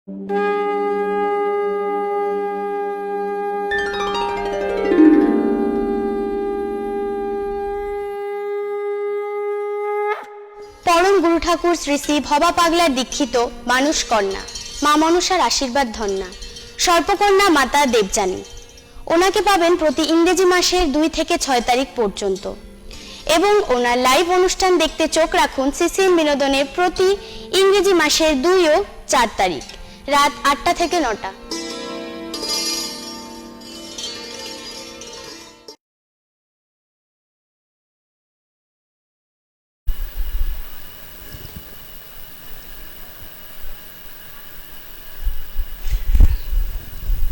পরম গুরু ঠাকুর শ্রী শ্রী ভবা পাগলার দীক্ষিত মানুষ কন্যা মা মনসার আশীর্বাদ ধন্যা সর্পকন্যা মাতা দেবযানী। ওনাকে পাবেন প্রতি ইংরেজি মাসের 2 থেকে 6 তারিখ পর্যন্ত এবং ওনার লাইভ অনুষ্ঠান দেখতে চোখ রাখুন সিসিএম বিনোদনে প্রতি ইংরেজি মাসের 2 ও 4 তারিখ রাত 8টা থেকে 9টা।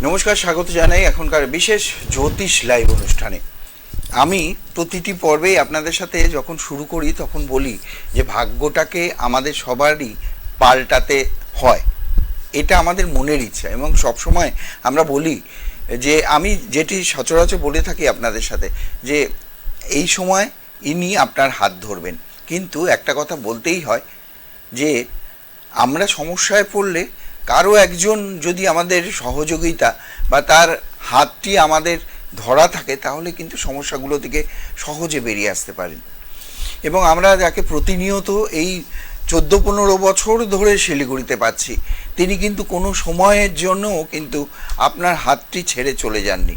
নমস্কার, স্বাগত জানাই এখনকার বিশেষ জ্যোতিষ লাইভ অনুষ্ঠানে। আমি প্রতিটি পর্বেই আপনাদের সাথে যখন শুরু করি তখন বলি যে ভাগ্যটাকে আমাদের সবারই পাল্টাতে হয়, এটা আমাদের মনের ইচ্ছা। এবং সবসময় আমরা বলি যে আমি যেটি সচরাচর বলে থাকি আপনাদের সাথে যে এই সময় ইনি আপনার হাত ধরবেন। কিন্তু একটা কথা বলতেই হয় যে আমরা সমস্যায় পড়লে কারো একজন যদি আমাদের সহযোগিতা বা তার হাতটি আমাদের ধরা থাকে তাহলে কিন্তু সমস্যাগুলো থেকে সহজে বেরিয়ে আসতে পারেন। এবং আমরা যাকে প্রতিনিয়ত এই 14-15 বছর ধরে শিলিগুড়িতে পাচ্ছি, তিনি কিন্তু কোনো সময়ের জন্যও কিন্তু আপনার হাতটি ছেড়ে চলে যাননি।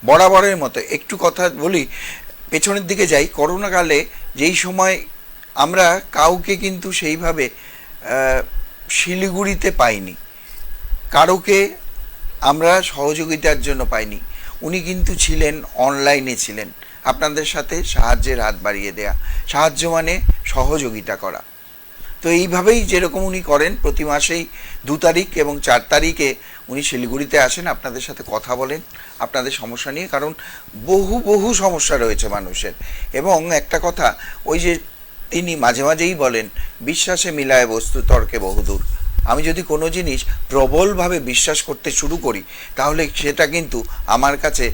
বরাবরের মতো একটু কথা বলি, পেছনের দিকে যাই। করোনাকালে যেই সময় আমরা কাউকে কিন্তু সেইভাবে শিলিগুড়িতে পাইনি, কারোকে আমরা সহযোগিতার জন্য পাইনি, উনি কিন্তু ছিলেন অনলাইনে, ছিলেন আপনাদের সাথে সাহায্যের হাত বাড়িয়ে দেয়া। সাহায্য মানে সহযোগিতা করা। তো এইভাবেই যেরকম উনি করেন, প্রতি মাসেই 2 তারিখ এবং 4 তারিখে উনি শিলিগুড়িতে আসেন, আপনাদের সাথে কথা বলেন আপনাদের সমস্যা নিয়ে। কারণ বহু সমস্যা রয়েছে মানুষের। এবং একটা কথা, ওই যে তিনি মাঝে মাঝেই বলেন, বিশ্বাসে মিলায় বস্তু তর্কে বহুদূর। আমি যদি কোনো জিনিস প্রবলভাবে বিশ্বাস করতে শুরু করি তাহলে সেটা কিন্তু আমার কাছে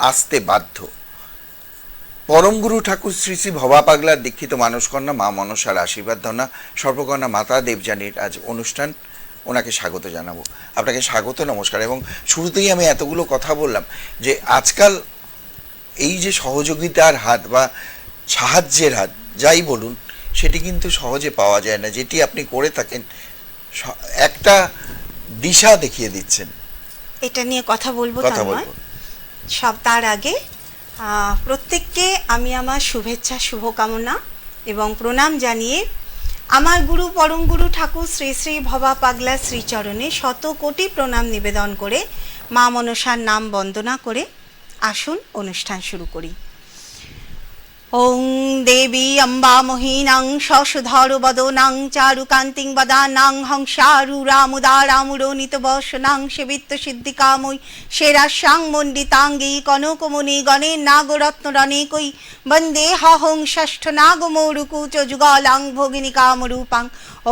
আসতে বাধ্য। পরম গুরু ঠাকুর শ্রী শ্রী ভবা পাগলার দীক্ষিত মানুষকন্যা মা মনসার আশীর্বাদ ধন্যা সর্বকন্যা মাতা দেবযানীর আজ অনুষ্ঠান, ওনাকে স্বাগত জানাবো। আপনাকে স্বাগত, নমস্কার। এবং শুরুতেই আমি এতগুলো কথা বললাম যে আজকাল এই যে সহযোগিতার হাত বা সাহায্যের হাত যাই বলুন, সেটি কিন্তু সহজে পাওয়া যায় না। যেটি আপনি করে থাকেন, একটা দিশা দেখিয়ে দিচ্ছেন। এটা নিয়ে কথা বলবো। সব তার আগে প্রত্যেককে আমি আমার শুভেচ্ছা, শুভকামনা এবং প্রণাম জানিয়ে আমার গুরু পরম গুরু ঠাকুর শ্রী শ্রী ভবা পাগলা শ্রীচরণে 100 কোটি প্রণাম নিবেদন করে মা মনসার নাম বন্দনা করে আসুন অনুষ্ঠান শুরু করি। ওং দেবী অম্বা মোহিনাং শশুধর বদনাং চারুকান্তিং বদানাং হংসারুরামুদারামুরোনিত বসনাং সেবিত্ব সিদ্ধিকাময়ী শেরাসাং মণ্ডিতাঙ্গী কনকমণি গণের নাগরত্নরণেকৈ বন্দে হং ষষ্ঠ নাগমৌরুকুচ যুগলাং ভগিনী কামরূপাং।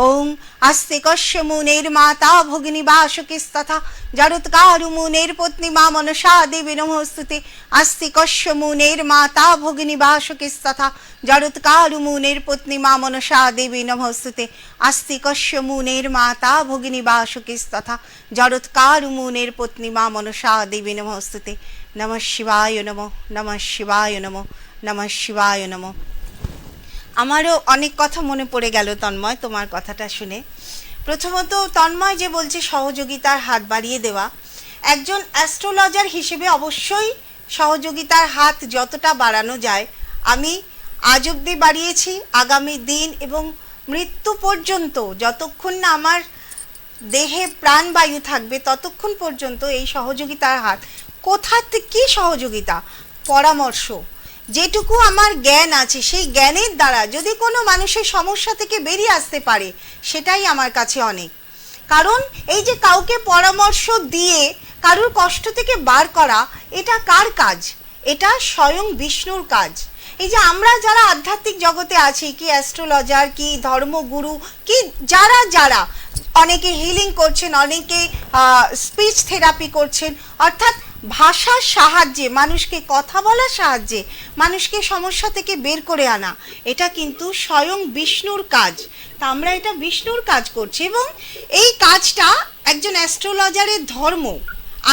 ওং আস্তে কশ্য মুনের মাতা ভগিনী বাসকিস্তথা জরৎকারু মুনের পত্নী মা মনসা দেবী নমস্তুতে। আস্তে কশ্য মুনের মাতা ভগিনী বাসকিস্তথা জরৎকারু মুনের পত্নী মা মনসা দেবী নমস্তুতে। আস্তে কশ্য মুনের মাতা ভগিনী বাসকিস্তথা জরৎকারু মুনের পত্নী মা মনসা দেবী নমস্তুতে। নমঃ শিবায় নমঃ, নমঃ শিবায় নমঃ, নমঃ শিবায় নমঃ। আমারও অনেক কথা মনে পড়ে গেল তন্ময় তোমার কথাটা শুনে। প্রথমত তন্ময় যে বলছে সহযোগিতার হাত বাড়িয়ে দেওয়া, একজন অ্যাস্ট্রোলজার হিসেবে অবশ্যই সহযোগিতার হাত যতটা বাড়ানো যায় আমি আজ অবধি বাড়িয়েছি। আগামী দিন এবং মৃত্যু পর্যন্ত, যতক্ষণ না আমার দেহে প্রাণবায়ু থাকবে ততক্ষণ পর্যন্ত এই সহযোগিতার হাত। কোথা থেকে কী সহযোগিতা? পরামর্শ, যেটুকু আমার জ্ঞান আছে সেই জ্ঞানের দ্বারা যদি কোনো মানুষের সমস্যা থেকে বেরিয়ে আসতে পারে সেটাই আমার কাছে অনেক। কারণ এই যে কাউকে পরামর্শ দিয়ে কারুর কষ্ট থেকে বার করা, এটা কার কাজ? এটা স্বয়ং বিষ্ণুর কাজ। এই যে আমরা যারা আধ্যাত্মিক জগতে আছি, কি অ্যাস্ট্রোলজার, কি ধর্মগুরু, কি যারা অনেকে হিলিং করছেন, অনেকে স্পিচ থেরাপি করছেন, অর্থাৎ ভাষার সাহায্যে, মানুষকে কথা বলার সাহায্যে মানুষকে সমস্যা থেকে বের করে আনা, এটা কিন্তু স্বয়ং বিষ্ণুর কাজ। তা আমরা এটা বিষ্ণুর কাজ করছি এবং এই কাজটা একজন অ্যাস্ট্রোলজারের ধর্ম,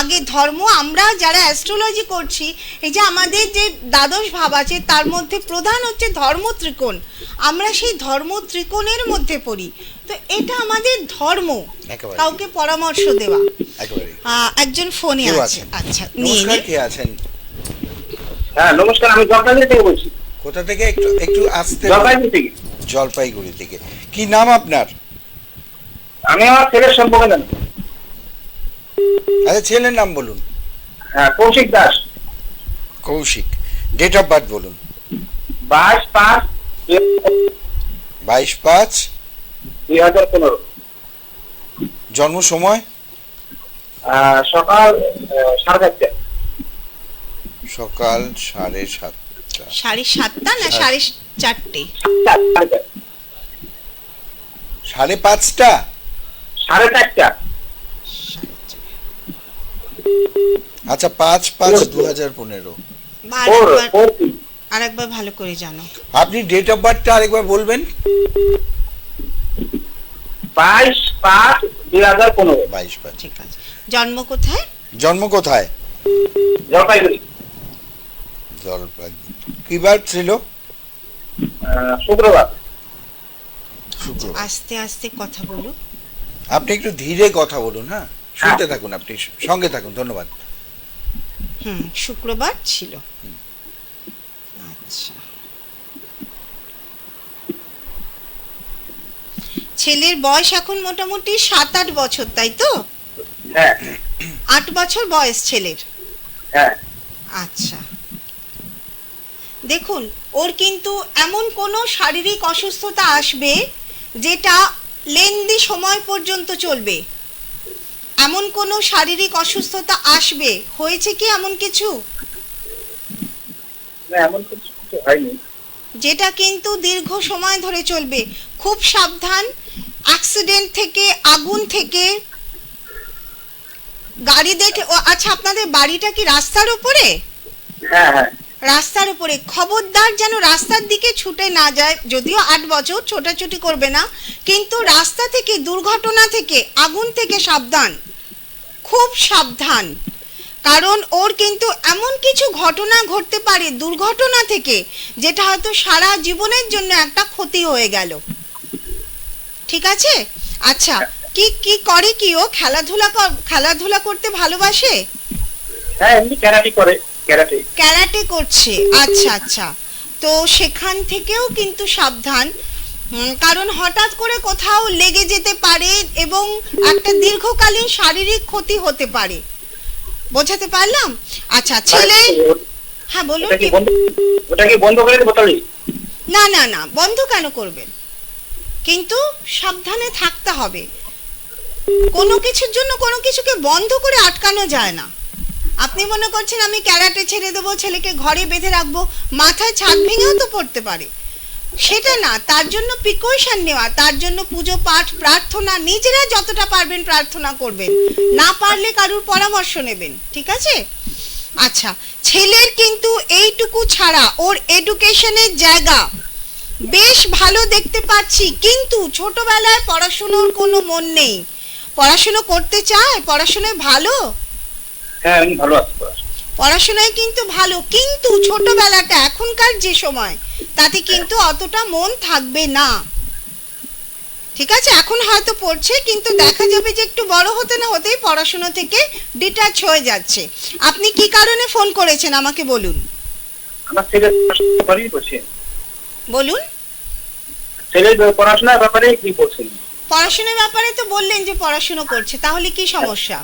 আগে ধর্ম, আমরা যারা অ্যাস্ট্রোলজি করছি, এই যে আমাদের যে দ্বাদশ ভাব আছে তার মধ্যে প্রধান হচ্ছে ধর্ম ত্রিকোণ, আমরা সেই ধর্ম ত্রিকোণের মধ্যে পড়ি। তো এটা আমাদের ধর্ম, একেবারে। কাউকে পরামর্শ দেওয়া। একেবারে। একজন ফোনে কেউ আছে, আছেন? আচ্ছা নিয়ে নমস্কার, নিন। কে আছেন? হ্যাঁ নমস্কার, আমি জলপাইগুড়ি থেকে বলছি। কোথা থেকে? একটু একটু আসতে। জলপাইগুড়ি থেকে। জলপাইগুড়ি থেকে। কি নাম আপনার? আমি আমার ছেলের সম্পর্কে জানি। আচ্ছা, ছেলের নাম বলুন। হ্যাঁ, Koushik Das. Koushik. Date of birth বলুন। 22/5/2015। জন্ম সময়? সকাল 4:30। সকাল 7:30। 7:30 না 4:30? 5:30। 4:30। আচ্ছা, 5/5/2015। আরেকবার ভালো করে জানো। আপনি ডেট অফ বার্থটা আরেকবার বলবেন। 22/5/2015। 22/5। ঠিক আছে। জন্ম কোথায়? জন্ম কোথায়? জলপাইগুড়ি। জলপাইগুড়ি। কি বার ছিল? শুক্রবার। শুক্রবার। আস্তে আস্তে কথা বলুন। আপনি একটু ধীরে কথা বলুন। হ্যাঁ, শুনতে থাকুন, আপনি সঙ্গে থাকুন। ধন্যবাদ। শুক্রবার ছিল। আচ্ছা, ছেলের বয়স এখন মোটামুটি 7-8 বছর, তাই তো? হ্যাঁ 8 বছর বয়স ছেলের। হ্যাঁ। আচ্ছা, দেখুন ওর কিন্তু এমন কোনো শারীরিক অসুস্থতা আসবে যেটা লেন্দি সময় পর্যন্ত চলবে। এমন কোনো শারীরিক অসুস্থতা আসবে, হয়েছে কি এমন কিছু? না, এমন কিছু হয়নি। যেটা কিন্তু দীর্ঘ সময় ধরে চলবে। খুব সাবধান, অ্যাক্সিডেন্ট থেকে, আগুন থেকে, গাড়ি দেখে। আচ্ছা, আপনাদের বাড়িটা কি রাস্তার উপরে? হ্যাঁ হ্যাঁ। রাস্তার উপরে। খবরদার যেন রাস্তার দিকে ছুটে না যায়। যদিও 8 বছর, ছোটাছুটি করবে না, কিন্তু রাস্তা থেকে, দুর্ঘটনা থেকে, আগুন থেকে সাবধান, খুব সাবধান। কারণ ওর কিন্তু এমন কিছু ঘটনা ঘটতে পারে দুর্ঘটনা থেকে, যেটা হয়তো সারা জীবনের জন্য একটা ক্ষতি হয়ে গেল। ঠিক আছে? আচ্ছা, কি কি করে কি ও? খেলাধুলা করতে ভালোবাসে? হ্যাঁ, এমনি ক্যারাটে করে। ক্যারাটে করছে। আচ্ছা আচ্ছা, তো সেখান থেকেও কিন্তু সাবধান, কারণ হঠাৎ করে কোথাও লেগে যেতে পারে এবং একটা দীর্ঘকালীন শারীরিক ক্ষতি হতে পারে। বোঝাতে পারলাম? আচ্ছা, ছেলে। হ্যাঁ বলুন। ওটা কি বন্ধ করে দেবো তাহলে? না না না, বন্ধ কেন করবেন? কিন্তু সাবধানে থাকতে হবে। কোনো কিছুর জন্য কোনো কিছুকে বন্ধ করে আটকানো যায় না। আপনি মনে করছেন আমি ক্যারাটে ছেড়ে দেবো, ছেলেকে ঘরে বেঁধে রাখবো, মাথায় ছাদ ভেঙেও তো পড়তে পারে। সেটা না, তার জন্য প্রিকশন নেওয়া, তার জন্য পুজো পাঠ প্রার্থনা, নিজেরা যতটা পারবেন প্রার্থনা করবেন, না পারলে কারুর পরামর্শ নেবেন। ঠিক আছে? আচ্ছা, ছেলের কিন্তু এইটুকু ছাড়া ওর এডুকেশনের জায়গা বেশ ভালো দেখতে পাচ্ছি, কিন্তু ছোটবেলায় পড়াশোনার কোনো মন নেই। পড়াশোনা করতে চায়, পড়াশোনায় ভালো? হ্যাঁ, আমি ভালো আছি। পড়াশোনায় কিন্তু ভালো, কিন্তু ছোটবেলাটা এখনকার যে সময়, তাতে কিন্তু অতটা মন থাকবে না। ঠিক আছে? এখন হয়তো পড়ছে, কিন্তু দেখা যাবে যে একটু বড় হতে না হতেই পড়াশোনা থেকে ডিটাচ হয়ে যাচ্ছে। আপনি কি কারণে ফোন করেছেন আমাকে বলুন। আমার ছেলের ব্যাপারেই বলছি। বলুন। ছেলের পড়াশোনার ব্যাপারে কি বলছেন? পড়াশোনার ব্যাপারে তো বললেন যে পড়াশোনা করছে, তাহলে কি সমস্যা?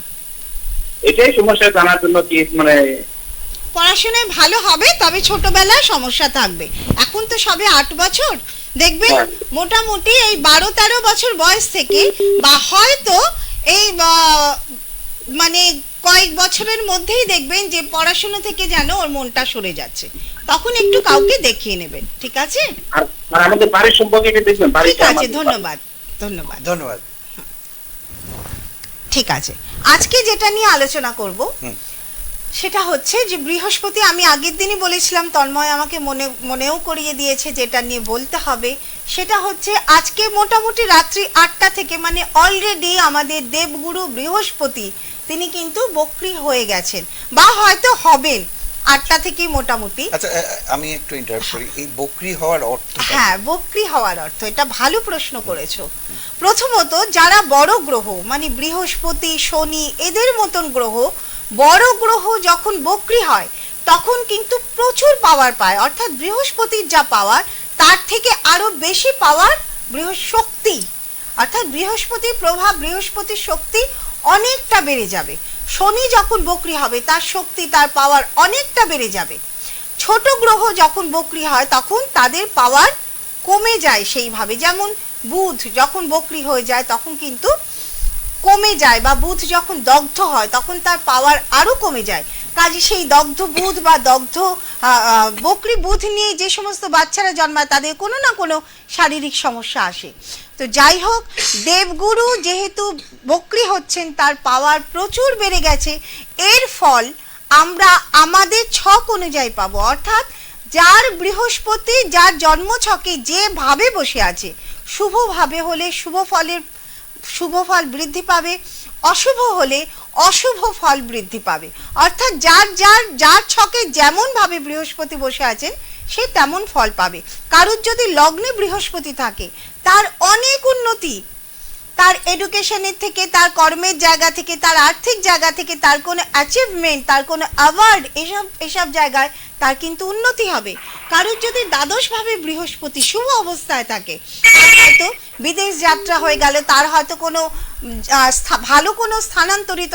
এটাই সমস্যা জানার জন্য কি, মানে পড়াশোনায় ভালো হবে, তবে ছোটবেলায় সমস্যা থাকবে। এখন তো সবে 8 বছর, দেখবেন মোটামুটি এই 12-13 বছর বয়স থেকে, বা হয়তো এই মানে কয়েক বছরের মধ্যেই দেখবেন যে পড়াশোনা থেকে যেন ওর মনটা সরে যাচ্ছে। তখন একটু কাউকে দেখিয়ে নেবেন। ঠিক আছে? আর আমাদের বাড়ির সম্পর্কে একটু দেখবেন। ঠিক আছে, ধন্যবাদ ধন্যবাদ ধন্যবাদ। ঠিক আছে, আজকে যেটা নিয়ে আলোচনা করব, সেটা হচ্ছে যে বৃহস্পতি, আমি আগের দিনই বলেছিলাম, তন্ময় আমাকে মনেও করিয়ে দিয়েছে যেটা নিয়ে বলতে হবে। সেটা হচ্ছে আজকে মোটামুটি রাত্রি 8টা থেকে, মানে অলরেডি আমাদের দেবগুরু বৃহস্পতি তিনি কিন্তু বক্রী হয়ে গেছেন বা হয়তো হবেন 8টা থেকে মোটামুটি। আচ্ছা, আমি একটু ইন্টারাপ্ট করি, এই বকরি হওয়ার অর্থ? হ্যাঁ, বক্রী হওয়ার অর্থ, এটা ভালো প্রশ্ন করেছো। প্রথমত যারা বড় গ্রহ মানে বৃহস্পতি, শনি এদের মতন গ্রহ, বড় গ্রহ যখন বক্রী হয় তখন কিন্তু প্রচুর পাওয়ার পায়, অর্থাৎ বৃহস্পতির যা পাওয়ার তার থেকে আরো বেশি পাওয়ার শক্তি, অর্থাৎ বৃহস্পতির প্রভাব, বৃহস্পতির শক্তি অনেকটা বেড়ে যাবে। শনি যখন বক্রী হবে তার শক্তি, তার পাওয়ার অনেকটা বেড়ে যাবে। ছোট গ্রহ যখন বক্রী হয় তখন তাদের পাওয়ার কমে যায় সেইভাবে, যেমন বুধ যখন বক্রী হয়ে যায় তখন কিন্তু কমে যায়, বা বুধ যখন দগ্ধ হয় তখন তার পাওয়ার আরো কমে যায়। কাজে সেই দগ্ধ বুধ বা দগ্ধ বক্রী বুধ নিয়ে যে সমস্ত বাচ্চারা জন্মায় তাদের কোনো না কোনো শারীরিক সমস্যা আসে। তো যাই হোক, দেবগুরু যেহেতু বক্রী হচ্ছেন, তার পাওয়ার প্রচুর বেড়ে গেছে, এর ফল আমরা আমাদের ছক অনুযায়ী পাবো। অর্থাৎ যার বৃহস্পতি যার জন্মছকে যেভাবে বসে আছে, শুভভাবে হলে শুভ ফল বৃদ্ধি পাবে, অশুভ হলে অশুভ ফল বৃদ্ধি পাবে। অর্থাৎ যার ছকে যেমন ভাবে বৃহস্পতি বসে আছেন সে তেমন ফল পাবে। কারোর যদি লগ্নে বৃহস্পতি থাকে তার অনেক উন্নতি, তার এডুকেশনের থেকে, তার কর্মের জায়গা থেকে, তার আর্থিক জায়গা থেকে, তার কোনো অ্যাচিভমেন্ট, তার কোনো অ্যাওয়ার্ড, এসব জায়গায় তার কিন্তু উন্নতি হবে। কারোর যদি দ্বাদশভাবে বৃহস্পতি শুভ অবস্থায় থাকে, তার হয়তো বিদেশ যাত্রা হয়ে গেল, তার হয়তো কোনো ভালো কোনো স্থানান্তরিত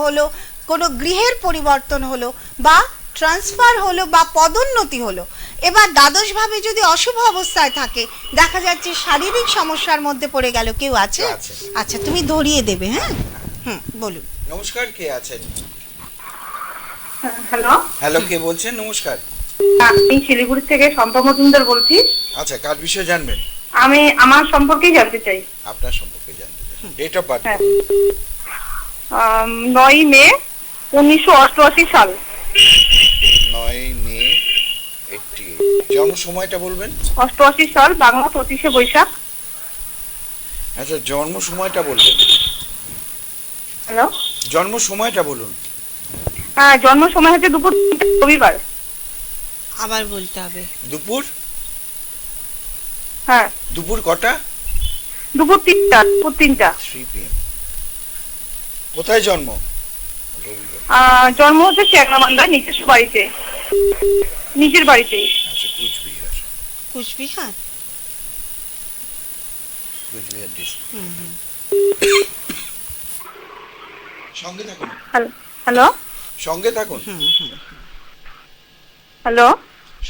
হলো, কোনো গৃহের পরিবর্তন হলো, বা ট্রান্সফার হলো, বা পদোন্নতি হলো। এবার দ্বাদশভাবে যদি অশুভ অবস্থায় থাকে, দেখা যাচ্ছে শারীরিক সমস্যার মধ্যে পড়ে গেল। কেউ আছে? আচ্ছা, তুমি ধরিয়ে দেবে। হ্যাঁ, বলুন। নমস্কার, কে আছেন? হ্যালো, হ্যালো, কে বলছেন? নমস্কার। আমি শিলিগুড়ি থেকে শম্পা মজুমদার বলছি। আচ্ছা, কার বিষয়ে জানবেন? আমি আমার সম্পর্কেই জানতে চাই। আপনার সম্পর্কে জানতে চাই। Date of birth? 9 মে 1988 সাল। 9 মে 88। জন্ম সময়টা বলবেন? 88 সাল, বাংলা 25শে বৈশাখ। আচ্ছা, জন্ম সময়টা বলবেন? হ্যালো, জন্ম সময়টা বলুন। হ্যাঁ, জন্ম সময় হচ্ছে দুপুর 3টা, রবিবার। আবার বলতে হবে। দুপুর? হ্যাঁ, দুপুর কটা? দুপুর 3টা। 3 PM। কোথায় জন্ম? জন্ম হচ্ছে চ্যাংরামান্দা, নিজস্ব বাড়িতে, নিজের বাড়িতেই। আচ্ছা, কুচবিহার। কুচবিহার ডিস্ট্রিক্ট। সঙ্গে থাকুন। হ্যালো, সঙ্গে থাকুন। হ্যালো,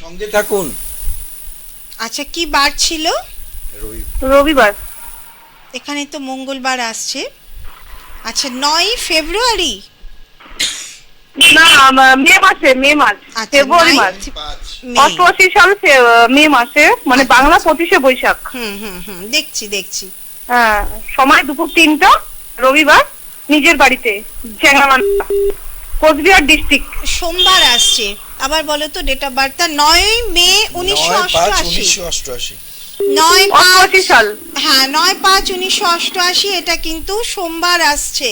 সঙ্গে থাকুন। আচ্ছা, কি বার ছিল? রবিবার। এখানে তো মঙ্গলবার আসছে। আচ্ছা, 9 ফেব্রুয়ারি? না, মে মাস, আচ্ছা, ফেব্রুয়ারি মাস। 88 সাল মে মাসে, মানে বাংলা 25শে বৈশাখ। দেখছি। হ্যাঁ, সময় দুপুর 3টা, রবিবার, নিজের বাড়িতে, চ্যাংরামান্দা, কোচবিহার ডিস্ট্রিক্ট। সোমবার আসছে। আবার বলো তো ডেট অফ বার্থটা। 9 মে 1988। 88 সাল। হ্যাঁ, 9/5/1988। এটা কিন্তু সোমবার আসছে,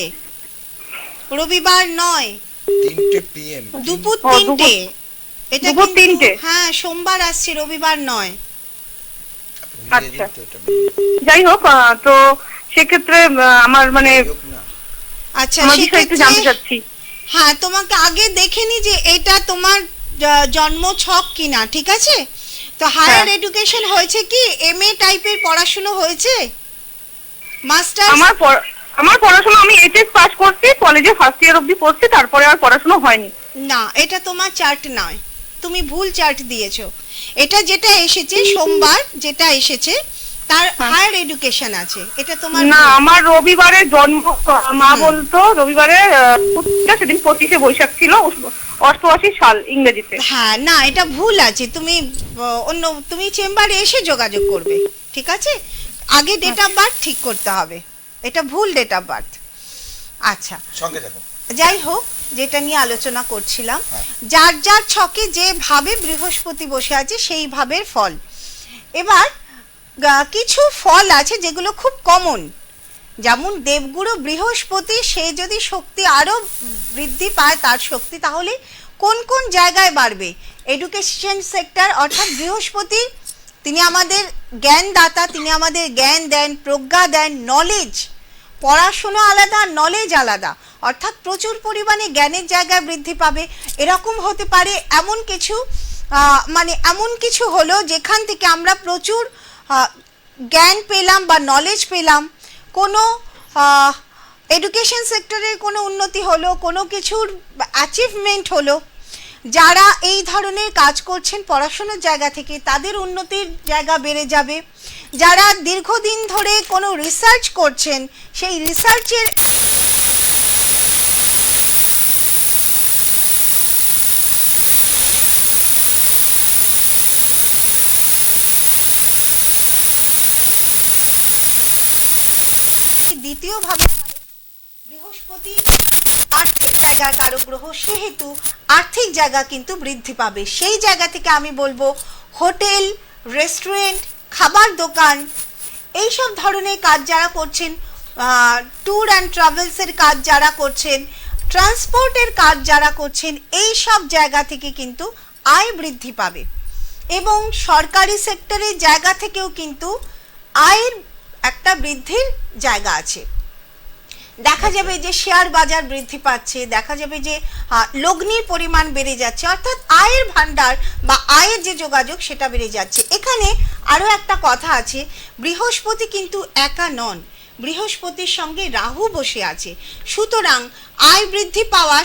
রবিবার নয়। 3টে PM। দুপুর 3টে। এটা দুপুর 3টে। হ্যাঁ, সোমবার আসছে, রবিবার নয়। আচ্ছা, যাই হোক, তো সেক্ষেত্রে আমার মানে আচ্ছা, আমার বিষয়ে একটু জানতে চাচ্ছি। হ্যাঁ, তোমাকে আগে দেখে নি যে এটা তোমার জন্ম ছক কিনা, ঠিক আছে? তো হায়ার এডুকেশন হয়েছে কি? MA টাইপের পড়াশোনা হয়েছে? মাস্টার? আমার পড়াশোনা, আমি HS পাস করছি, কলেজে ফার্স্ট ইয়ার অবধি পড়ছি, তারপরে আর পড়াশোনা হয়নি। না, এটা তোমার চার্ট নয়, তুমি ভুল চার্ট দিয়েছো। এটা যেটা এসেছে সোমবার, যেটা এসেছে তার হায়ার এডুকেশন আছে, এটা তোমার না। আমার রবিবারে জন্ম, মা বলতো রবিবারে, সেদিন 25শে বৈশাখ ছিল, 88 সাল ইংরেজিতে। হ্যাঁ, না, এটা ভুল আছে। তুমি তুমি চেম্বারে এসে যোগাযোগ করবে, ঠিক আছে? আগে ডেট অফ বার্থ ঠিক করতে হবে, এটা ভুল ডেট অফ বার্থ। আচ্ছা, সঙ্গে থাকুন। যাই হোক, যেটা নিয়ে আলোচনা করছিলাম, যার যার ছকে যেভাবে বৃহস্পতি বসে আছে সেই ভাবের ফল। এবার কিছু ফল আছে যেগুলো খুব কমন, যেমন দেবগুরু বৃহস্পতি, সে যদি শক্তি আরো বৃদ্ধি পায় তার শক্তি, তাহলে কোন কোন জায়গায় বাড়বে? এডুকেশন সেক্টর, অর্থাৎ বৃহস্পতি তিনি আমাদের জ্ঞানদাতা, তিনি আমাদের জ্ঞান দেন, প্রজ্ঞা দেন, নলেজ, পড়াশোনা আলাদা, নলেজ আলাদা, অর্থাৎ প্রচুর পরিমাণে জ্ঞানের জায়গায় বৃদ্ধি পাবে। এরকম হতে পারে এমন কিছু মানে এমন কিছু হলো যেখান থেকে আমরা প্রচুর জ্ঞান পেলাম বা নলেজ পেলাম, কোনো এডুকেশন সেক্টরের কোনো উন্নতি হলো, কোনো কিছুর অ্যাচিভমেন্ট হলো। যারা এই ধরনের কাজ করছেন পড়াশোনার জায়গা থেকে, তাদের উন্নতির জায়গা বেড়ে যাবে। যারা দীর্ঘদিন ধরে কোনো রিসার্চ করছেন, সেই রিসার্চের দ্বিতীয়ভাবে বৃহস্পতি আর্থিক জায়গার কারক গ্রহ, সেহেতু আর্থিক জায়গা কিন্তু বৃদ্ধি পাবে। সেই জায়গা থেকে আমি বলবো হোটেল, রেস্টুরেন্ট, খাবার দোকান, এই সব ধরনের কাজ যারা করছেন, ট্যুর অ্যান্ড ট্রাভেলসের কাজ যারা করছেন, ট্রান্সপোর্টের কাজ যারা করছেন, এই সব জায়গা থেকে কিন্তু আয় বৃদ্ধি পাবে। এবং সরকারি সেক্টরের জায়গা থেকেও কিন্তু আয়ের একটা বৃদ্ধির জায়গা আছে। দেখা যাবে যে শেয়ার বাজার বৃদ্ধি পাচ্ছে, দেখা যাবে যে লগ্নির পরিমাণ বেড়ে যাচ্ছে, অর্থাৎ আয়ের ভান্ডার বা আয়ের যে যোগাযোগ সেটা বেড়ে যাচ্ছে। এখানে আরও একটা কথা আছে, বৃহস্পতি কিন্তু একা নন, বৃহস্পতির সঙ্গে রাহু বসে আছে। সুতরাং আয় বৃদ্ধি পাওয়া,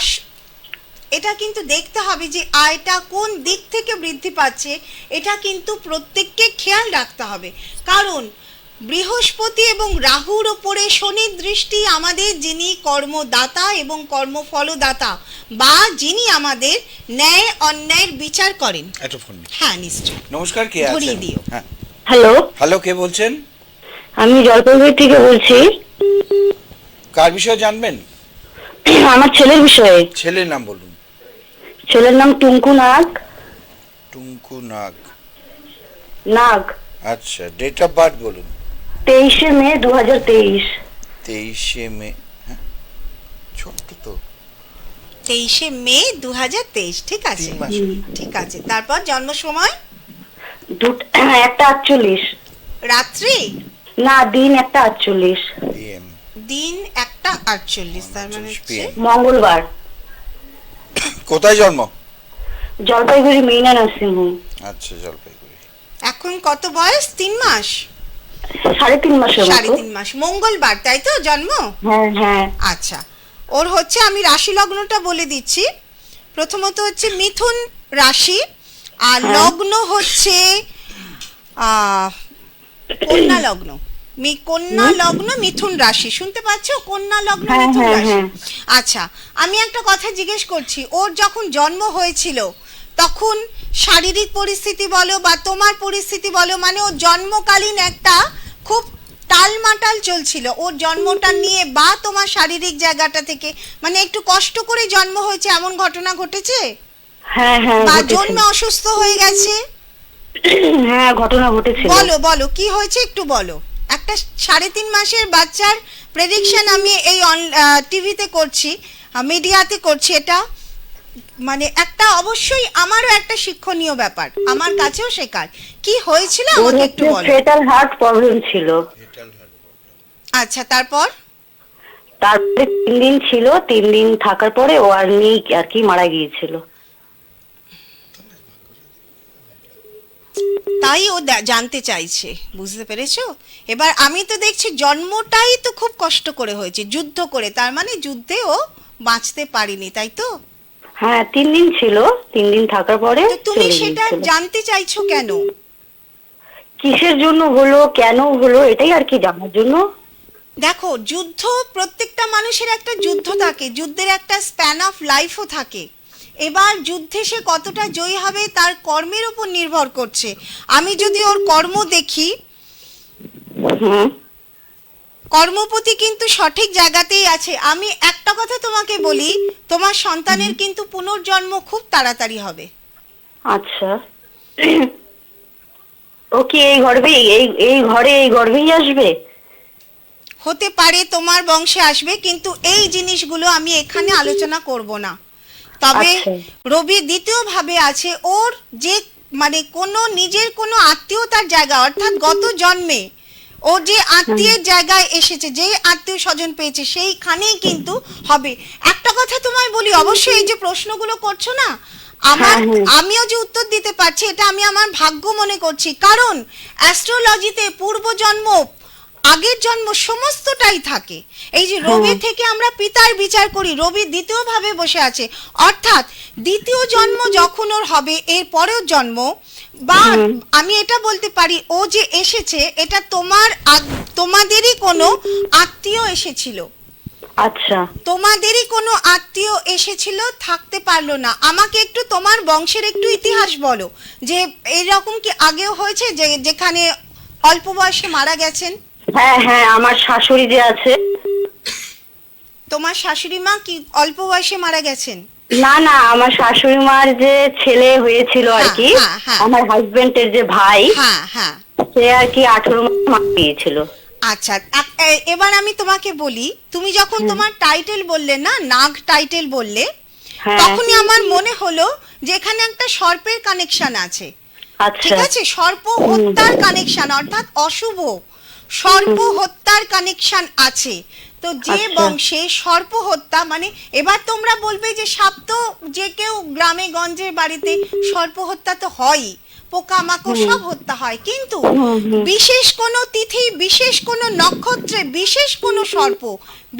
এটা কিন্তু দেখতে হবে যে আয়টা কোন দিক থেকে বৃদ্ধি পাচ্ছে, এটা কিন্তু প্রত্যেককে খেয়াল রাখতে হবে। কারণ বৃহস্পতি এবং রাহুর ওপরে শনির দৃষ্টি, আমাদের যিনি কর্মদাতা এবং কর্মফলদাতা, বা যিনি আমাদের ন্যায় অন্যায়ের বিচার করেন। একটা ফোন। হ্যাঁ নিশ্চয়। নমস্কার, কে ধরিয়ে আছেন? দিও। হ্যাঁ, হ্যালো, হ্যালো, কে বলছেন? আমি জলপাইগুড়ি থেকে বলছি। কার বিষয়ে জানবেন? আমার ছেলের বিষয়ে। ছেলের নাম বলুন। ছেলের নাম টুঙ্কু নাগ। টুঙ্কু নাগ। নাগ। আচ্ছা, ডেট অফ বার্থ বলুন। 23শে মে 2023। 23শে মে। হ্যাঁ, ছোট্ট তো। 23শে মে 2023, ঠিক আছে, 3 মাস। ঠিক আছে। তারপর জন্ম সময়? 1:48। রাত্রি না, দিন 1:48। PM। দিন 1:48, তার মানে হচ্ছে মঙ্গলবার। কোথায় জন্ম? জলপাইগুড়ি মেইনা নার্সিং হোম। আচ্ছা, জলপাইগুড়ি। এখন কত বয়স? 3 মাস, 3.5 মাসের মতো। 3.5 মাস। মঙ্গলবার, তাই তো জন্ম? হ্যাঁ হ্যাঁ। আচ্ছা, ওর হচ্ছে, আমি রাশি লগ্নটা বলে দিচ্ছি। প্রথমত হচ্ছে মিথুন রাশি, আর লগ্ন হচ্ছে কন্যা লগ্ন। কন্যা লগ্ন মিথুন রাশি, শুনতে পাচ্ছ? কন্যা লগ্ন হ্যাঁ, মিথুন হ্যাঁ, রাশি। হ্যাঁ। আচ্ছা, আমি একটা কথা জিজ্ঞেস করছি, ওর যখন জন্ম হয়েছিল তখন শারীরিক পরিস্থিতি বলো বা তোমার পরিস্থিতি বলো, মানে ওর জন্মকালীন একটা খুব টালমাটাল চলছিল ওর জন্মটা নিয়ে, বা তোমার শারীরিক জায়গাটা থেকে, মানে একটু কষ্ট করে জন্ম হয়েছে, এমন ঘটনা ঘটেছে? হ্যাঁ হ্যাঁ, বা ঘটেছে। জন্মে অসুস্থ হয়ে গেছে? হ্যাঁ, ঘটনা ঘটেছিল। বলো বলো কি হয়েছে একটু বলো। একটা 3.5 মাসের বাচ্চার প্রেডিকশন আমি এই টিভিতে করছি, মিডিয়াতে করছি, এটা মানে একটা অবশ্যই আমারও একটা শিক্ষণীয় ব্যাপার, আমার কাছেও শেখার। কি হয়েছিল আমাকে একটু বলো। ফেটাল হার্ট প্রবলেম ছিল। আচ্ছা, তারপর? তারপরে 3 দিন ছিল, 3 দিন থাকার পরে ও আর নেই, আর কি মারা গিয়েছিল। তাই ও জানতে চাইছে, বুঝতে পেরেছো? এবার আমি তো দেখছি জন্মটাই তো খুব কষ্ট করে হয়েছে, যুদ্ধ করে, তার মানে যুদ্ধে ও বাঁচতে পারেনি, তাই তো? হ্যাঁ, 3 দিন ছিল, 3 দিন থাকার পরে তো তুমি চলে সেটা গিয়েছিল। জানতে চাইছো কেন? কিসের জন্য হলো, কেন হলো, এটাই আর কি জানার জন্য। দেখো, যুদ্ধ, প্রত্যেকটা মানুষের একটা যুদ্ধ থাকে, যুদ্ধের একটা স্প্যান অফ লাইফও থাকে। এবার যুদ্ধে সে কতটা জয়ী হবে তার কর্মের উপর নির্ভর করছে। আমি যদি ওর কর্ম দেখি, হুম। কর্মপতি কিন্তু সঠিক জায়গাতেই আছে। আমি এক একটা কথা তোমাকে বলি, তোমার সন্তানের কিন্তু পুনর্জন্ম খুব তাড়াতাড়ি হবে। আচ্ছা, ও কি এই গর্ভে এই ঘরে এই গর্ভেই আসবে? হতে পারে তোমার বংশে আসবে, কিন্তু এই জিনিসগুলো আমি এখানে আলোচনা করব না। তবে আচ্ছা। রবি দ্বিতীয় ভাবে আছে, ওর যে মানে কোনো নিজের কোনো আত্মীয়তার জায়গা, অর্থাৎ গত জন্মে ও যে আত্মীয়ের জায়গায় এসেছে, যে আত্মীয় স্বজন পেয়েছে, সেইখানেই কিন্তু হবে। একটা কথা তোমায় বলি, অবশ্যই এই যে প্রশ্নগুলো করছো না, আমিও যে উত্তর দিতে পারছি এটা আমি আমার ভাগ্য মনে করছি, কারণ অ্যাস্ট্রোলজিতে পূর্বজন্ম, আগের জন্ম সমস্তটাই থাকে। এই যে রবি থেকে আমরা পিতার বিচার করি, রবি দ্বিতীয় ভাবে বসে আছে, অর্থাৎ দ্বিতীয় জন্ম যখন ওর হবে, এর পরের জন্ম, বা আমি এটা বলতে পারি ও যে এসেছে এটা তোমাদেরই কোনো আত্মীয় এসেছিল। আচ্ছা, তোমাদেরই কোনো আত্মীয় এসেছিল, থাকতে পারলো না। আমাকে একটু তোমার বংশের একটু ইতিহাস বলো, যে এরকম কি আগেও হয়েছে যে যেখানে অল্প বয়সে মারা গেছেন? হ্যাঁ হ্যাঁ, আমার শাশুড়ি যে আছে। তোমার শাশুড়ি মা কি অল্প বয়সে মারা গেছেন? না না, আমার শাশুড়ি মার যে ছেলে হয়েছিল আর কি, হ্যাঁ, হ্যাঁ। আমার হাজবেন্ডের যে ভাই, হ্যাঁ হ্যাঁ। সে আর কি 18 মাস মারা গিয়েছিল। আচ্ছা, এবার আমি তোমাকে বলি, তুমি যখন তোমার টাইটেল বললে না, নাগ টাইটেল বললে, হ্যাঁ। তখনই আমার মনে হলো যে এখানে একটা সর্পের কানেকশন আছে। আচ্ছা, ঠিক আছে, সর্প হত্যার কানেকশন, অর্থাৎ অশুভ সর্প হত্যার কানেকশন আছে। তো যে আচ্ছা। বংশে সর্প হত্যা, মানে এবার তোমরা বলবে যে সাপ তো যে কেউ গ্রামে গঞ্জের বাড়িতে সর্প হত্যা তো হয়ই, পোকামাকড় সব হত্যা হয়, কিন্তু বিশেষ কোনো তিথি, বিশেষ কোনো নক্ষত্রে, বিশেষ কোনো সর্প,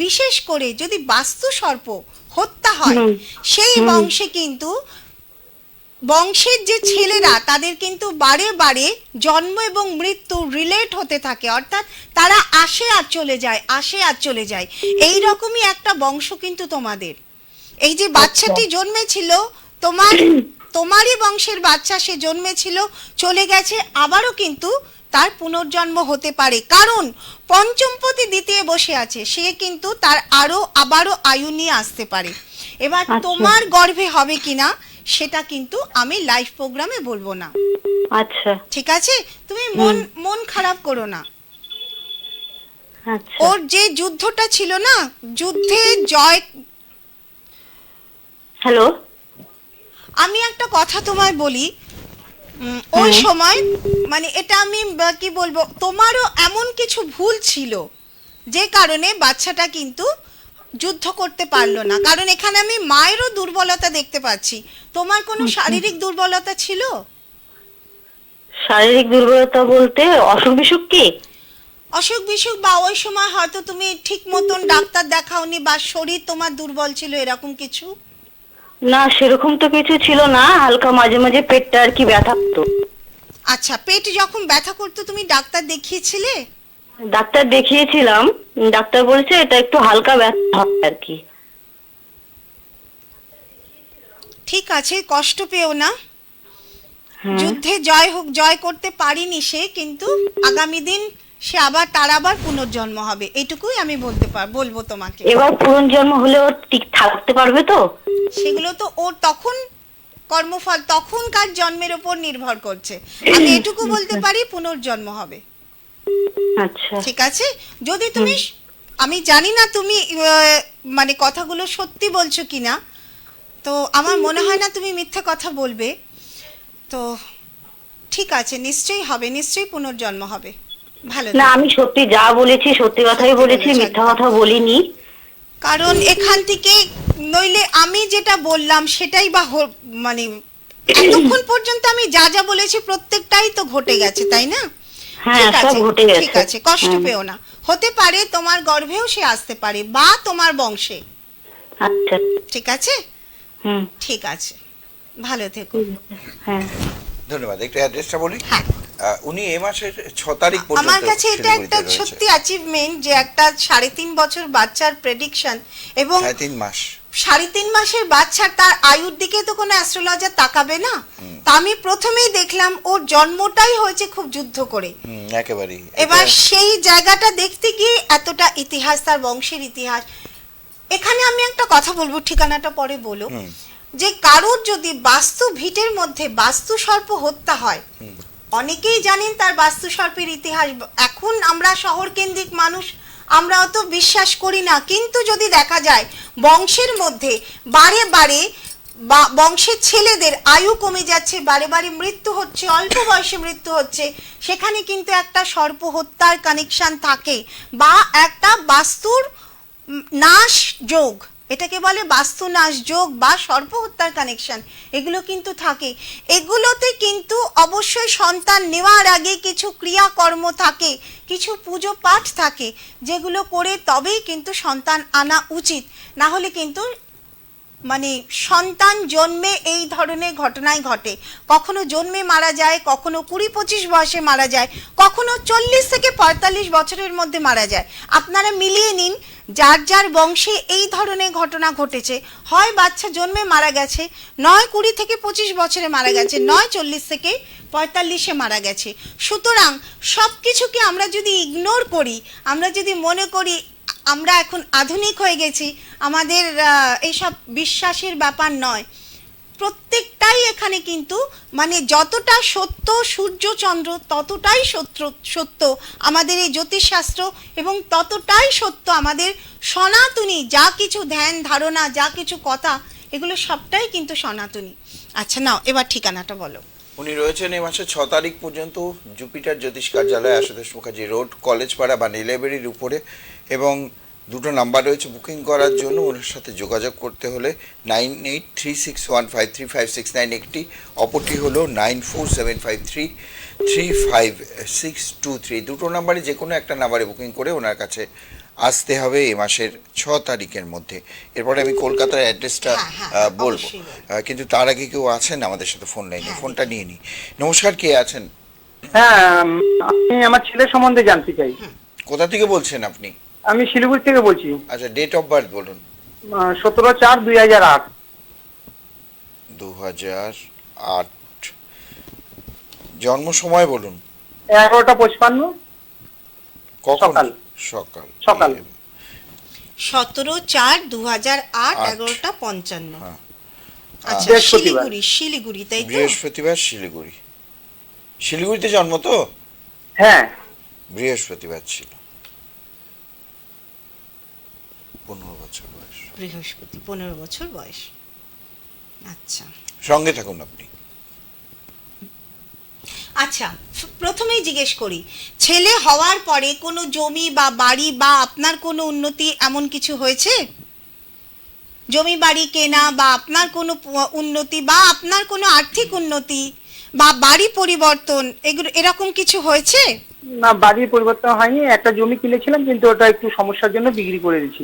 বিশেষ করে যদি বাস্তু সর্প হত্যা হয়, সেই বংশে কিন্তু বংশের যে ছেলেরা তাদের কিন্তু বারে বারে জন্ম এবং মৃত্যু রিলেট হতে থাকে, অর্থাৎ তারা আসে আর চলে যায়, আসে আর চলে যায়। এই রকমই একটা বংশ কিন্তু তোমাদের। এই যে বাচ্চাটি জন্মেছিল, তোমারই বংশের বাচ্চা, সে জন্মেছিল, চলে গেছে, আবারও কিন্তু তার পুনর্জন্ম হতে পারে, কারণ পঞ্চমপতি দ্বিতীয় বসে আছে, সে কিন্তু তার আবারও আয়ু নিয়ে আসতে পারে। এবার তোমার গর্ভে হবে কিনা সেটা কিন্তু আমি লাইভ প্রোগ্রামে বলবো না। আচ্ছা, ঠিক আছে, তুমি মন খারাপ করো না। আচ্ছা। ওর যে যুদ্ধটা ছিল না, যুদ্ধে জয়, হ্যালো, আমি একটা কথা তোমায় বলি, ওই সময় মানে এটা আমি কি বলবো, তোমারও এমন কিছু ভুল ছিল যে কারণে বাচ্চাটা কিন্তু যুদ্ধ করতে পারলো না, কারণ এখানে আমি মায়েরও দুর্বলতা দেখতে পাচ্ছি। তোমার কোনো শারীরিক দুর্বলতা ছিল? শারীরিক দুর্বলতা বলতে অসুখ বিসুখ কি? অসুখ বিসুখ, বা ওই সময় হয়তো তুমি ঠিক মতন ডাক্তার দেখাওনি, বা শরীর তোমার দুর্বল ছিল, এরকম কিছু? না, সেরকম তো কিছু ছিল না, হালকা মাঝে মাঝে পেটটা আর কি ব্যথা করতো। আচ্ছা, পেট যখন ব্যথা করতো তুমি ডাক্তার দেখিয়েছিলে? ডাক্তার দেখিয়েছিলাম, ডাক্তার বলেছে এটা একটু হালকা ব্যথা হয় আর কি। ঠিক আছে, কষ্ট পেও না। যুদ্ধে জয় করতে পারিনি সে, কিন্তু আগামী দিন সে তার আবার পুনর্জন্ম হবে, এইটুকুই আমি বলবো তোমাকে। এবার পুনর্জন্ম হলে ও ঠিক থাকতে পারবে তো? সেগুলো তো ওর তখন কর্মফল, তখনকার জন্মের উপর নির্ভর করছে। আমি এটুকু বলতে পারি পুনর্জন্ম হবে। আচ্ছা, ঠিক আছে, যদি তুমি, আমি জানি না তুমি মানে কথাগুলো সত্যি বলছো কিনা, তো আমার মনে হয় না তুমি মিথ্যা কথা বলবে, তো ঠিক আছে, নিশ্চয়ই হবে, নিশ্চয়ই পুনর্জন্ম হবে। ভালো না, আমি সত্যি যা বলেছি সত্যি কথাই বলেছি, মিথ্যা কথা বলিনি। কারণ এখান থেকে নইলে আমি যেটা বললাম সেটাই বা মানে এতক্ষণ পর্যন্ত আমি যা যা বলেছি প্রত্যেকটাই তো ঘটে গেছে, তাই না? হ্যাঁ, সব ঘটে গেছে। ঠিক আছে, কষ্ট পেও না। হতে পারে তোমার গর্ভেও সে আসতে পারে, বা তোমার বংশে। আচ্ছা, ঠিক আছে, ঠিক আছে, ভালো থেকো। হ্যাঁ, ধন্যবাদ। একটু অ্যাড্রেসটা বলি। হ্যাঁ, উনি এই মাসের 6 তারিখ পর্যন্ত আমার কাছে এটা একটা শিলিগুড়িতে সত্যি রয়েছে। অ্যাচিভমেন্ট যে একটা 3.5 বছর বাচ্চার প্রেডিকশন, এবং 3.5 মাস 3.5 মাসের বাচ্চা, তার আয়ুর দিকে তো কোনো অ্যাস্ট্রোলজার তাকাবে না। তা আমি প্রথমেই দেখলাম ওর জন্মটাই হয়েছে খুব যুদ্ধ করে, একেবারেই। এবার সেই জায়গাটা দেখতে গিয়ে এতটা ইতিহাস, তার বংশের ইতিহাস, এখানে আমি একটা কথা বলবো, ঠিকানাটা পরে বলো, যে কারোর যদি বাস্তু ভিটের মধ্যে বাস্তু সর্প হত্যা হয়, অনেকেই জানেন তার বাস্তু সর্পের ইতিহাস। এখন আমরা শহর কেন্দ্রিক মানুষ, আমরা অত বিশ্বাস করি না, কিন্তু যদি দেখা যায় বংশের মধ্যে বারে বারে বা বংশের ছেলেদের আয়ু কমে যাচ্ছে, বারে বারে মৃত্যু হচ্ছে, অল্প বয়সে মৃত্যু হচ্ছে, সেখানে কিন্তু একটা সর্প হত্যার কানেকশন থাকে, বা একটা বাস্তুর নাশ যোগ, এটাকে বলে বাস্তু নাশ যোগ বা সর্প হত্যার কানেকশন, এগুলো কিন্তু থাকে। এগুলোতে কিন্তু অবশ্যই সন্তান নেওয়ার আগে কিছু ক্রিয়াকর্ম থাকে, কিছু পুজো পাঠ থাকে, যেগুলো করে তবেই কিন্তু সন্তান আনা উচিত। না হলে কিন্তু মানে সন্তান জন্মে এই ধরনের ঘটনাই ঘটে। কখনো জন্মে মারা যায়, কখনো 20-25 বয়সে মারা যায়, কখনো 40 থেকে 45 বছরের মধ্যে মারা যায়। আপনারা মিলিয়ে নিন, যার যার বংশে এই ধরনের ঘটনা ঘটেছে, হয় বাচ্চা জন্মে মারা গেছে, নয় 20 থেকে 25 বছরে মারা গেছে, নয় 40 থেকে 45-এ মারা গেছে। সুতরাং সব কিছুকে আমরা যদি ইগনোর করি, আমরা যদি মনে করি আমরা এখন আধুনিক হয়ে গেছি, আমাদের এইসব বিশ্বাসের ব্যাপার নয়, প্রত্যেকটাই এখানে কিন্তু মানে যতটা সত্য সূর্যচন্দ্র ততটাই সত্য আমাদের এই জ্যোতিষশাস্ত্র, এবং ততটাই সত্য আমাদের সনাতনী যা কিছু ধ্যান ধারণা, যা কিছু কথা, এগুলো সবটাই কিন্তু সনাতনী। আচ্ছা নাও এবার ঠিকানাটা বলো। উনি রয়েছেন এই মাসের 6 তারিখ পর্যন্ত জুপিটার জ্যোতিষ কার্যালয়, আশুতোষ মুখার্জি রোড, কলেজ পাড়া বা নীলাবেরির উপরে, এবং দুটো নাম্বার রয়েছে বুকিং করার জন্য। ওনার সাথে যোগাযোগ করতে হলে 9836153569 একটি, অপরটি হলো 9475335623। দুটো নাম্বারে যে কোনো একটা নাম্বারে বুকিং করে ওনার কাছে আসতে হবে এই মাসের 6 তারিখের মধ্যে। এরপরে আমি কলকাতার অ্যাড্রেসটা বলবো, কিন্তু তার আগে কেউ আছেন আমাদের সাথে ফোন লাইনে, ফোনটা নিয়ে নিই। নমস্কার, কে আছেন? হ্যাঁ, আমি আমার ছেলের সম্বন্ধে জানতে চাই। কোথা থেকে বলছেন আপনি? আমি শিলিগুড়ি থেকে বলছি। আচ্ছা, ডেট অফ বার্থ বলুন। 17/4/2008। 2008। জন্ম সময় বলুন। 11টা 55। কখন? সকাল। সকাল। 17/4/2008 11টা 55। হ্যাঁ। আচ্ছা, বৃহস্পতিবার। শিলিগুড়ি তাই তো? বৃহস্পতিবার, শিলিগুড়ি। শিলিগুড়িতে জন্ম তো? হ্যাঁ। বৃহস্পতিবার ছিল। 15 বছর বয়স। বৃহস্পতি, 15 বছর বয়স। আচ্ছা সঙ্গে থাকুন আপনি। আচ্ছা, প্রথমেই জিজ্ঞেস করি, ছেলে হওয়ার পরে কোনো জমি বা বাড়ি বা আপনার কোনো উন্নতি এমন কিছু হয়েছে? জমি বাড়ি কেনা বা আপনার কোনো উন্নতি বা আপনার কোনো আর্থিক উন্নতি বা বাড়ি পরিবর্তন, এগুলো এরকম কিছু হয়েছে? না, বাড়ির পরিবর্তন হয়নি। একটা জমি কিনেছিলাম, কিন্তু ওটা একটু সমস্যার জন্য বিক্রি করে দিয়েছি।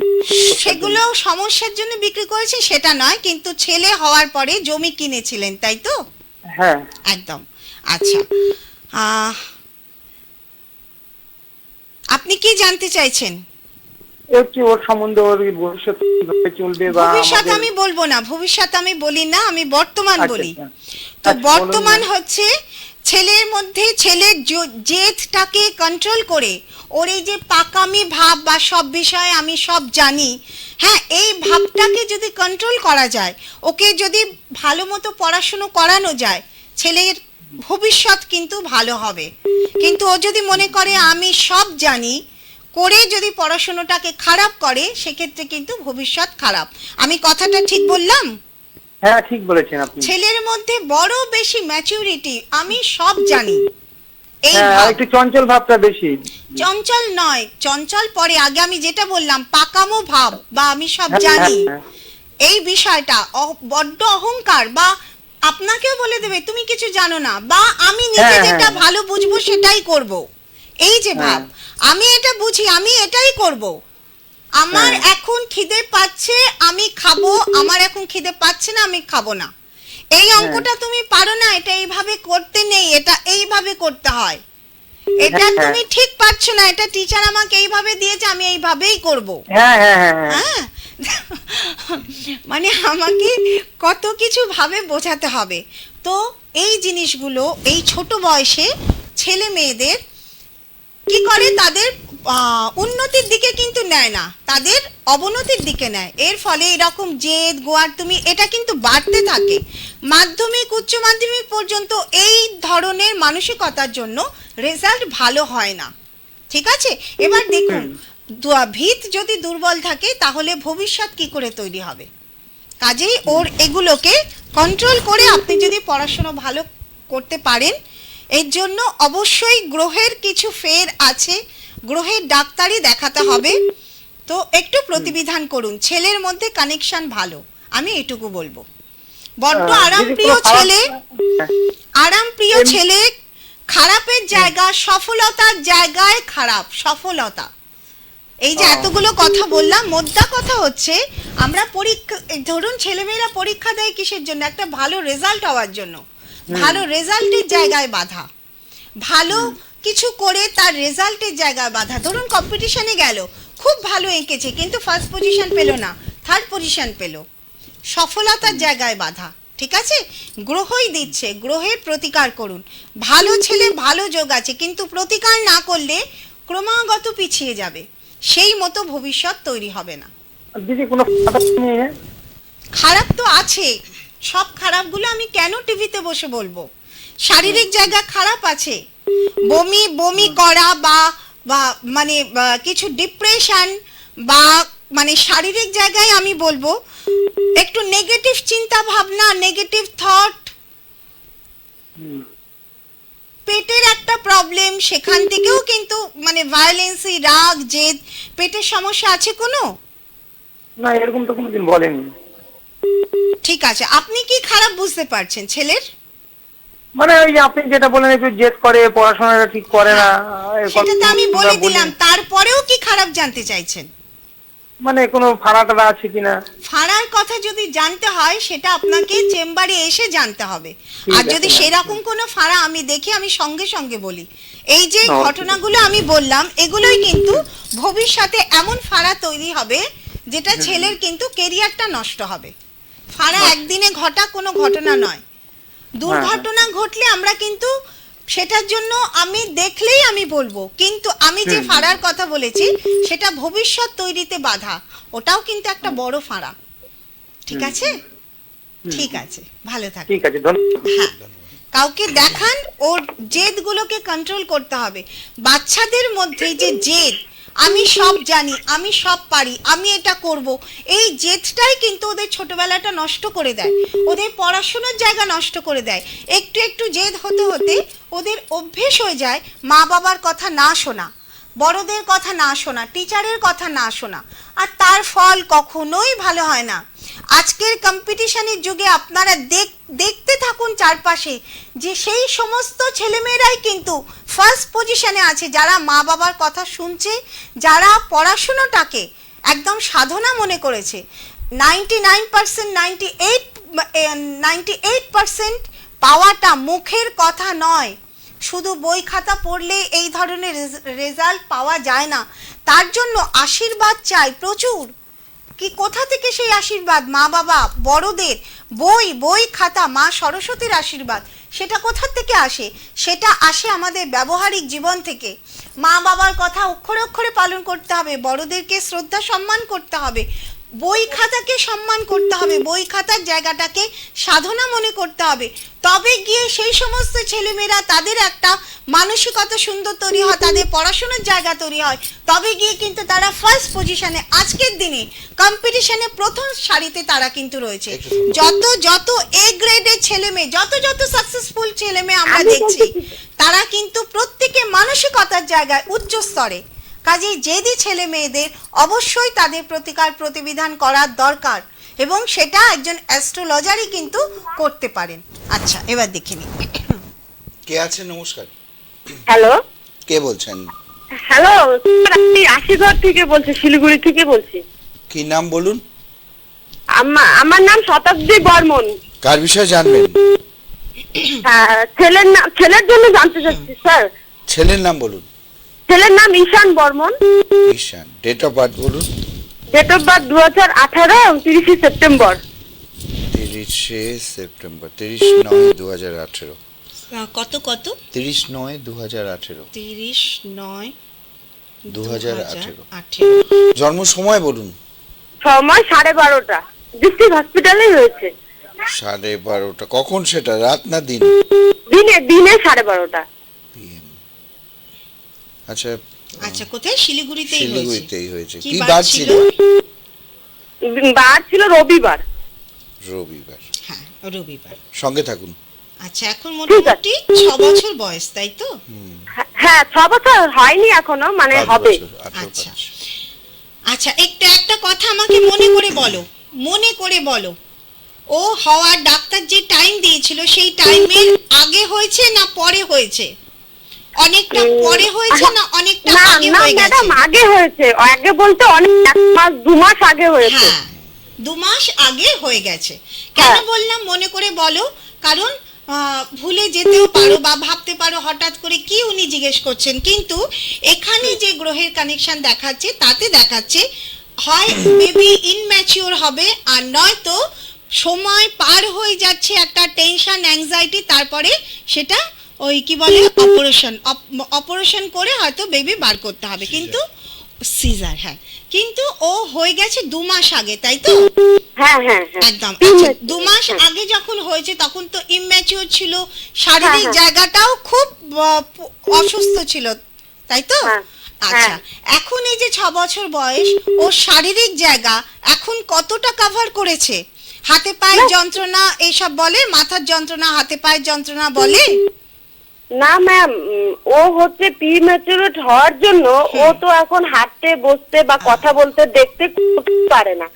সেগুলো সমস্যার জন্য বিক্রি করেছে সেটা নয়, কিন্তু ছেলে হওয়ার পরে জমি কিনেছিলেন তাই তো? হ্যাঁ, একদম। আচ্ছা, আপনি কি জানতে চাইছেন? একটু ওর সম্বন্ধে, ওর ভবিষ্যৎ কিভাবে চলবে বা ভবিষ্যৎ আমি বলবো না, ভবিষ্যৎ আমি বলি না, আমি বর্তমান বলি। তো আচ্ছা, বর্তমান হচ্ছে ছেলের মধ্যে, ছেলের জেদটাকে কন্ট্রোল করে ওর এই যে পাকামি ভাব বা সব বিষয়ে আমি সব জানি, হ্যাঁ, এই ভাবটাকে যদি কন্ট্রোল করা যায়, ওকে যদি ভালো মতো পড়াশুনো করানো যায়, ছেলের ভবিষ্যৎ কিন্তু ভালো হবে। কিন্তু ও যদি মনে করে আমি সব জানি করে যদি পড়াশোনাটাকে খারাপ করে, সেক্ষেত্রে কিন্তু ভবিষ্যৎ খারাপ। আমি কথাটা ঠিক বললাম? হ্যাঁ, ঠিক বলেছেন আপনি। ছেলের মধ্যে বড় বেশি ম্যাচুরিটি, আমি সব জানি, এই হ্যাঁ, ভাব। একটু চঞ্চল ভাবটা বেশি। চঞ্চল নয়, চঞ্চল পরে, আগে আমি যেটা বললাম পাকামো ভাব বা আমি সব হ্যাঁ, জানি, হ্যাঁ, এই বিষয়টা বড্ড অহংকার, বা আপনাকেও বলে দেবে তুমি কিছু জানো না, বা আমি নিজে হ্যাঁ, যেটা হ্যাঁ। ভালো বুঝবো সেটাই করব, এই যে ভাব, আমি এটা বুঝি আমি এটাই করব, আমার হ্যাঁ। এখন খিদে পাচ্ছে আমি খাবো, আমার এখন খিদে পাচ্ছে না আমি খাবো না, এই অঙ্কটা তুমি পারো না, এটা এইভাবে করতে নেই, এটা এইভাবে করতে হয়, এটা হ্যাঁ। তুমি ঠিক পারছো না, এটা টিচার আমাকে এইভাবে দিয়েছে আমি এইভাবেই করব। হ্যাঁ, হ্যাঁ, হ্যাঁ, হ্যাঁ, মানে আমাকে কত কিছু ভাবে বোঝাতে হবে। তো এই জিনিসগুলো এই ছোট বয়সে ছেলে মেয়েদের কি করে তাদের উন্নতির দিকে কিন্তু নেয় না, তাদের অবনতির দিকে নেয়। এর ফলে এরকম জেদ গোয়ার তুমি এটা কিন্তু বাড়তে থাকে। মাধ্যমিক উচ্চ মাধ্যমিক পর্যন্ত এই ধরনের মানসিকতার জন্য রেজাল্ট ভালো হয় না। ঠিক আছে, এবার দেখুন ভিত যদি দুর্বল থাকে তাহলে ভবিষ্যৎ কি করে তৈরি হবে? কাজেই ওর এগুলোকে কন্ট্রোল করে আপনি যদি পড়াশোনা ভালো করতে পারেন, এর জন্য অবশ্যই গ্রহের কিছু ফের আছে, গ্রহের ডাক্তারই দেখাতে হবে। তো একটু প্রতিবিধান করুন, ছেলের মধ্যে কানেকশন ভালো, আমি এটুকু বলবো। বড্ড আরামপ্রিয় ছেলে, আরামপ্রিয় ছেলে, খারাপের জায়গা সফলতার জায়গায় খারাপ সফলতা। এই যে এতগুলো কথা বললাম, মোদ্দা কথা হচ্ছে আমরা পরীক্ষা, ধরুন ছেলেমেয়েরা পরীক্ষা দেয় কিসের জন্য? একটা ভালো রেজাল্ট হওয়ার জন্য। ভালো রেজাল্টের জায়গায় বাধা, ভালো কিছু করে তার রেজাল্টের জায়গায় বাধা। ধরুন কম্পিটিশনে গেল, খুব ভালো এঁকেছে কিন্তু ফার্স্ট পজিশন পেল না, থার্ড পজিশন পেল, সফলতার জায়গায় বাধা। ঠিক আছে, গ্রহই দিচ্ছে, গ্রহের প্রতিকার করুন। ভালো ছেলে ভালো যোগ আছে, কিন্তু প্রতিকার না করলে ক্রমাগত পিছিয়ে যাবে, সেই মতো ভবিষ্যৎ তৈরি হবে না। দিদি কোনো খারাপ তো আছে, সব খারাপগুলো আমি কেন টিভিতে বসে বলবো? শারীরিক জায়গা খারাপ আছে, বমি বমি করা বা মানে কিছু ডিপ্রেশন বা মানে শারীরিক জায়গায় আমি বলবো একটু নেগেটিভ চিন্তা ভাবনা, নেগেটিভ থট, পেটের একটা প্রবলেম, সেখান থেকেও কিন্তু মানে ভায়োলেন্সি, রাগ, জেদ, পেটের সমস্যা আছে কোনো? না, এরকম তো কোনোদিন বলেনি। ঠিক আছে, আপনি কি খারাপ বুঝতে পারছেন ছেলের? মানে ওই যে আপনি যেটা বলেন একটু জেদ করে, পড়াশোনাটা ঠিক করে না, সেটা তো আমি বলে দিলাম, তারপরেও কি খারাপ জানতে চাইছেন? মানে কোনো ফাড়াটা আছে কিনা? ফাড়ার কথা যদি জানতে হয় সেটা আপনাকে চেম্বারে এসে জানতে হবে। আর যদি সেরকম কোনো ফাড়া আমি দেখি, আমি সঙ্গে সঙ্গে বলি। এই যে ঘটনাগুলো আমি বললাম, এগুলোই কিন্তু ভবিষ্যতে এমন ফাড়া তৈরি হবে যেটা ছেলের কিন্তু কেরিয়ারটা নষ্ট হবে। ফাড়া একদিনে ঘটা কোনো ঘটনা নয়, দুর্ঘটনা ঘটলে আমরা কিন্তু সেটার জন্য আমি দেখলেই আমি বলবো, কিন্তু আমি যে ফাড়ার কথা বলেছি সেটা ভবিষ্যৎ তৈরিতে বাধা, ওটাও কিন্তু একটা বড় ফাড়া। ঠিক আছে, ঠিক আছে, ভালো থাকুন। ঠিক আছে, ধন্যবাদ। হ্যাঁ, কাউকে দেখান, ওর জেদগুলোকে কন্ট্রোল করতে হবে। বাচ্চাদের মধ্যে যে জেদ, আমি সব জানি, আমি সব পারি, আমি এটা করব, এই জেদটাই কিন্তু ওদের ছোটবেলাটা নষ্ট করে দেয়, ওদের পড়াশোনার জায়গা নষ্ট করে দেয়। একটু একটু জেদ হতে হতে ওদের অভ্যেস হয়ে যায় মা বাবার কথা না শোনা, বড়দের কথা না শোনা, টিচারের কথা না শোনা, আর তার ফল কখনোই ভালো হয় না। আজকের কম্পিটিশনের যুগে আপনারা দেখতে থাকুন চারপাশে যে সেই সমস্ত ছেলেমেয়েরাই কিন্তু ফার্স্ট পজিশনে আছে, যারা মা বাবার কথা শুনছে, যারা পড়াশুনোটাকে একদম সাধনা মনে করেছে। 99%, 98% পাওয়াটা মুখের কথা নয়, শুধু বই খাতা পড়লে এই ধরনের রেজাল্ট পাওয়া যায় না, তার জন্য আশীর্বাদ চাই প্রচুর। কি কোথা থেকে সেই আশীর্বাদ? মা বাবা, বড়দের, বই খাতা, মা সরস্বতীর আশীর্বাদ, সেটা কোথা থেকে আসে? সেটা আসে আমাদের ব্যবহারিক জীবন থেকে। মা বাবার কথা অক্ষরে অক্ষরে পালন করতে হবে, বড়দেরকে শ্রদ্ধা সম্মান করতে হবে, বই খাতাকে সম্মান করতে হবে, বই খাতার জায়গাটাকে সাধনা মনে করতে হবে, তবে গিয়ে সেই সমস্ত ছেলেমেয়েরা তাদের একটা মানসিকতা সুন্দর তৈরি হয়, তাদের পড়াশোনার জায়গা তৈরি হয়, তবে গিয়ে কিন্তু তারা ফার্স্ট পজিশনে, আজকের দিনে কম্পিটিশনে প্রথম সারিতে তারা কিন্তু রয়েছে। যত এ গ্রেডের ছেলে মেয়ে, যত সাকসেসফুল ছেলে মেয়ে আমরা দেখছি, তারা কিন্তু প্রত্যেকে মানসিকতার জায়গায় উচ্চ স্তরে। কাজেই জেদি ছেলে মেয়েদের অবশ্যই তাদের প্রতিকার প্রতিবিধান করার দরকার, এবং সেটা একজন অ্যাস্ট্রোলজারই কিন্তু করতে পারেন। আচ্ছা, এবার দেখে নিই কে আছে। নমস্কার, হ্যালো। কে বলছেন? হ্যালো, আমি আশীর্বাদ থেকে বলছি, শিলিগুড়ি থেকে বলছি। কি নাম বলুন? আমার নাম শতাব্দী বর্মন। কার বিষয়ে জানবেন? ছেলের জন্য জানতে চাচ্ছি স্যার। ছেলের নাম বলুন। ছেলের নাম Ishan Barman. Ishan, date of birth বলুন। Date of birth 2018, 30 September. 30 September, 30/9/2018। কত কত? 30/9/2018। 30/9/2018। 2018 জন্ম সময় বলুন। সময় 12:30টা, ডিস্ট্রিক্ট হসপিটালে হয়েছে। 12:30 কখন সেটা, রাত না দিন? দিনে 12:30টা। PM। আচ্ছা আচ্ছা, কোথায়? শিলিগুড়িতেই হয়েছে। শিলিগুড়িতেই হয়েছে। কি কি বার বার ছিল? ছিল? বার ছিল রবিবার। রবিবার। হ্যাঁ, রবিবার। সঙ্গে থাকুন। আচ্ছা, এখন মোটামুটি 6 বছর বয়স, তাই তো? হ্যাঁ, 6 বছর হয়নি এখনো, মানে 5 হবে। বছর, 18 আচ্ছা। 5। আচ্ছা, একটা কথা আমাকে মনে করে বলো, ও হওয়ার ডাক্তার যে টাইম দিয়েছিল সেই টাইমের আগে হয়েছে না পরে হয়েছে? অনেকটা পরে হয়েছে না অনেকটা না আগে না হয়ে গেছে? ম্যাডাম, আগে হয়েছে। আগে বলতে অনেক 1 মাস 2 মাস আগে হয়েছে। হ্যাঁ, 2 মাস আগে হয়ে গেছে। কেন বললাম মনে করে বলো? কারণ ভুলে যেতেও পারো বা ভাবতে পারো হঠাৎ করে কি উনি জিজ্ঞেস করছেন, কিন্তু এখানে যে গ্রহের কানেকশন দেখাচ্ছে তাতে দেখাচ্ছে হয় বেবি ইনম্যাচিওর হবে, আর নয়তো সময় পার হয়ে যাচ্ছে একটা টেনশন অ্যাংজাইটি, তারপরে সেটা ওই কি বলে অপারেশন করে হয়তো বেবি বার করতে হবে, কিন্তু সিজার। হ্যাঁ, কিন্তু ও হয়ে গেছে 2 মাস আগে, তাই তো? হ্যাঁ হ্যাঁ হ্যাঁ, একদম। আচ্ছা, 2 মাস আগে যখন হয়েছে তখন তো ইম্যাচিওর ছিল, শারীরিক জায়গাটাও খুব অসুস্থ ছিল, তাই তো? হ্যাঁ, আচ্ছা, এখন এই যে 6 বছর বয়স, ও শারীরিক জায়গা এখন কতটা কভার করেছে? হাতে পায়ের যন্ত্রণা এইসব বলে? মাথার যন্ত্রণা, হাতে পায়ের যন্ত্রণা বলে? না ম্যাম, ও হচ্ছে প্রিম্যাচুরেট হওয়ার জন্য ও তো এখন হাঁটতে বসতে বা কথা বলতে দেখতে পারে না,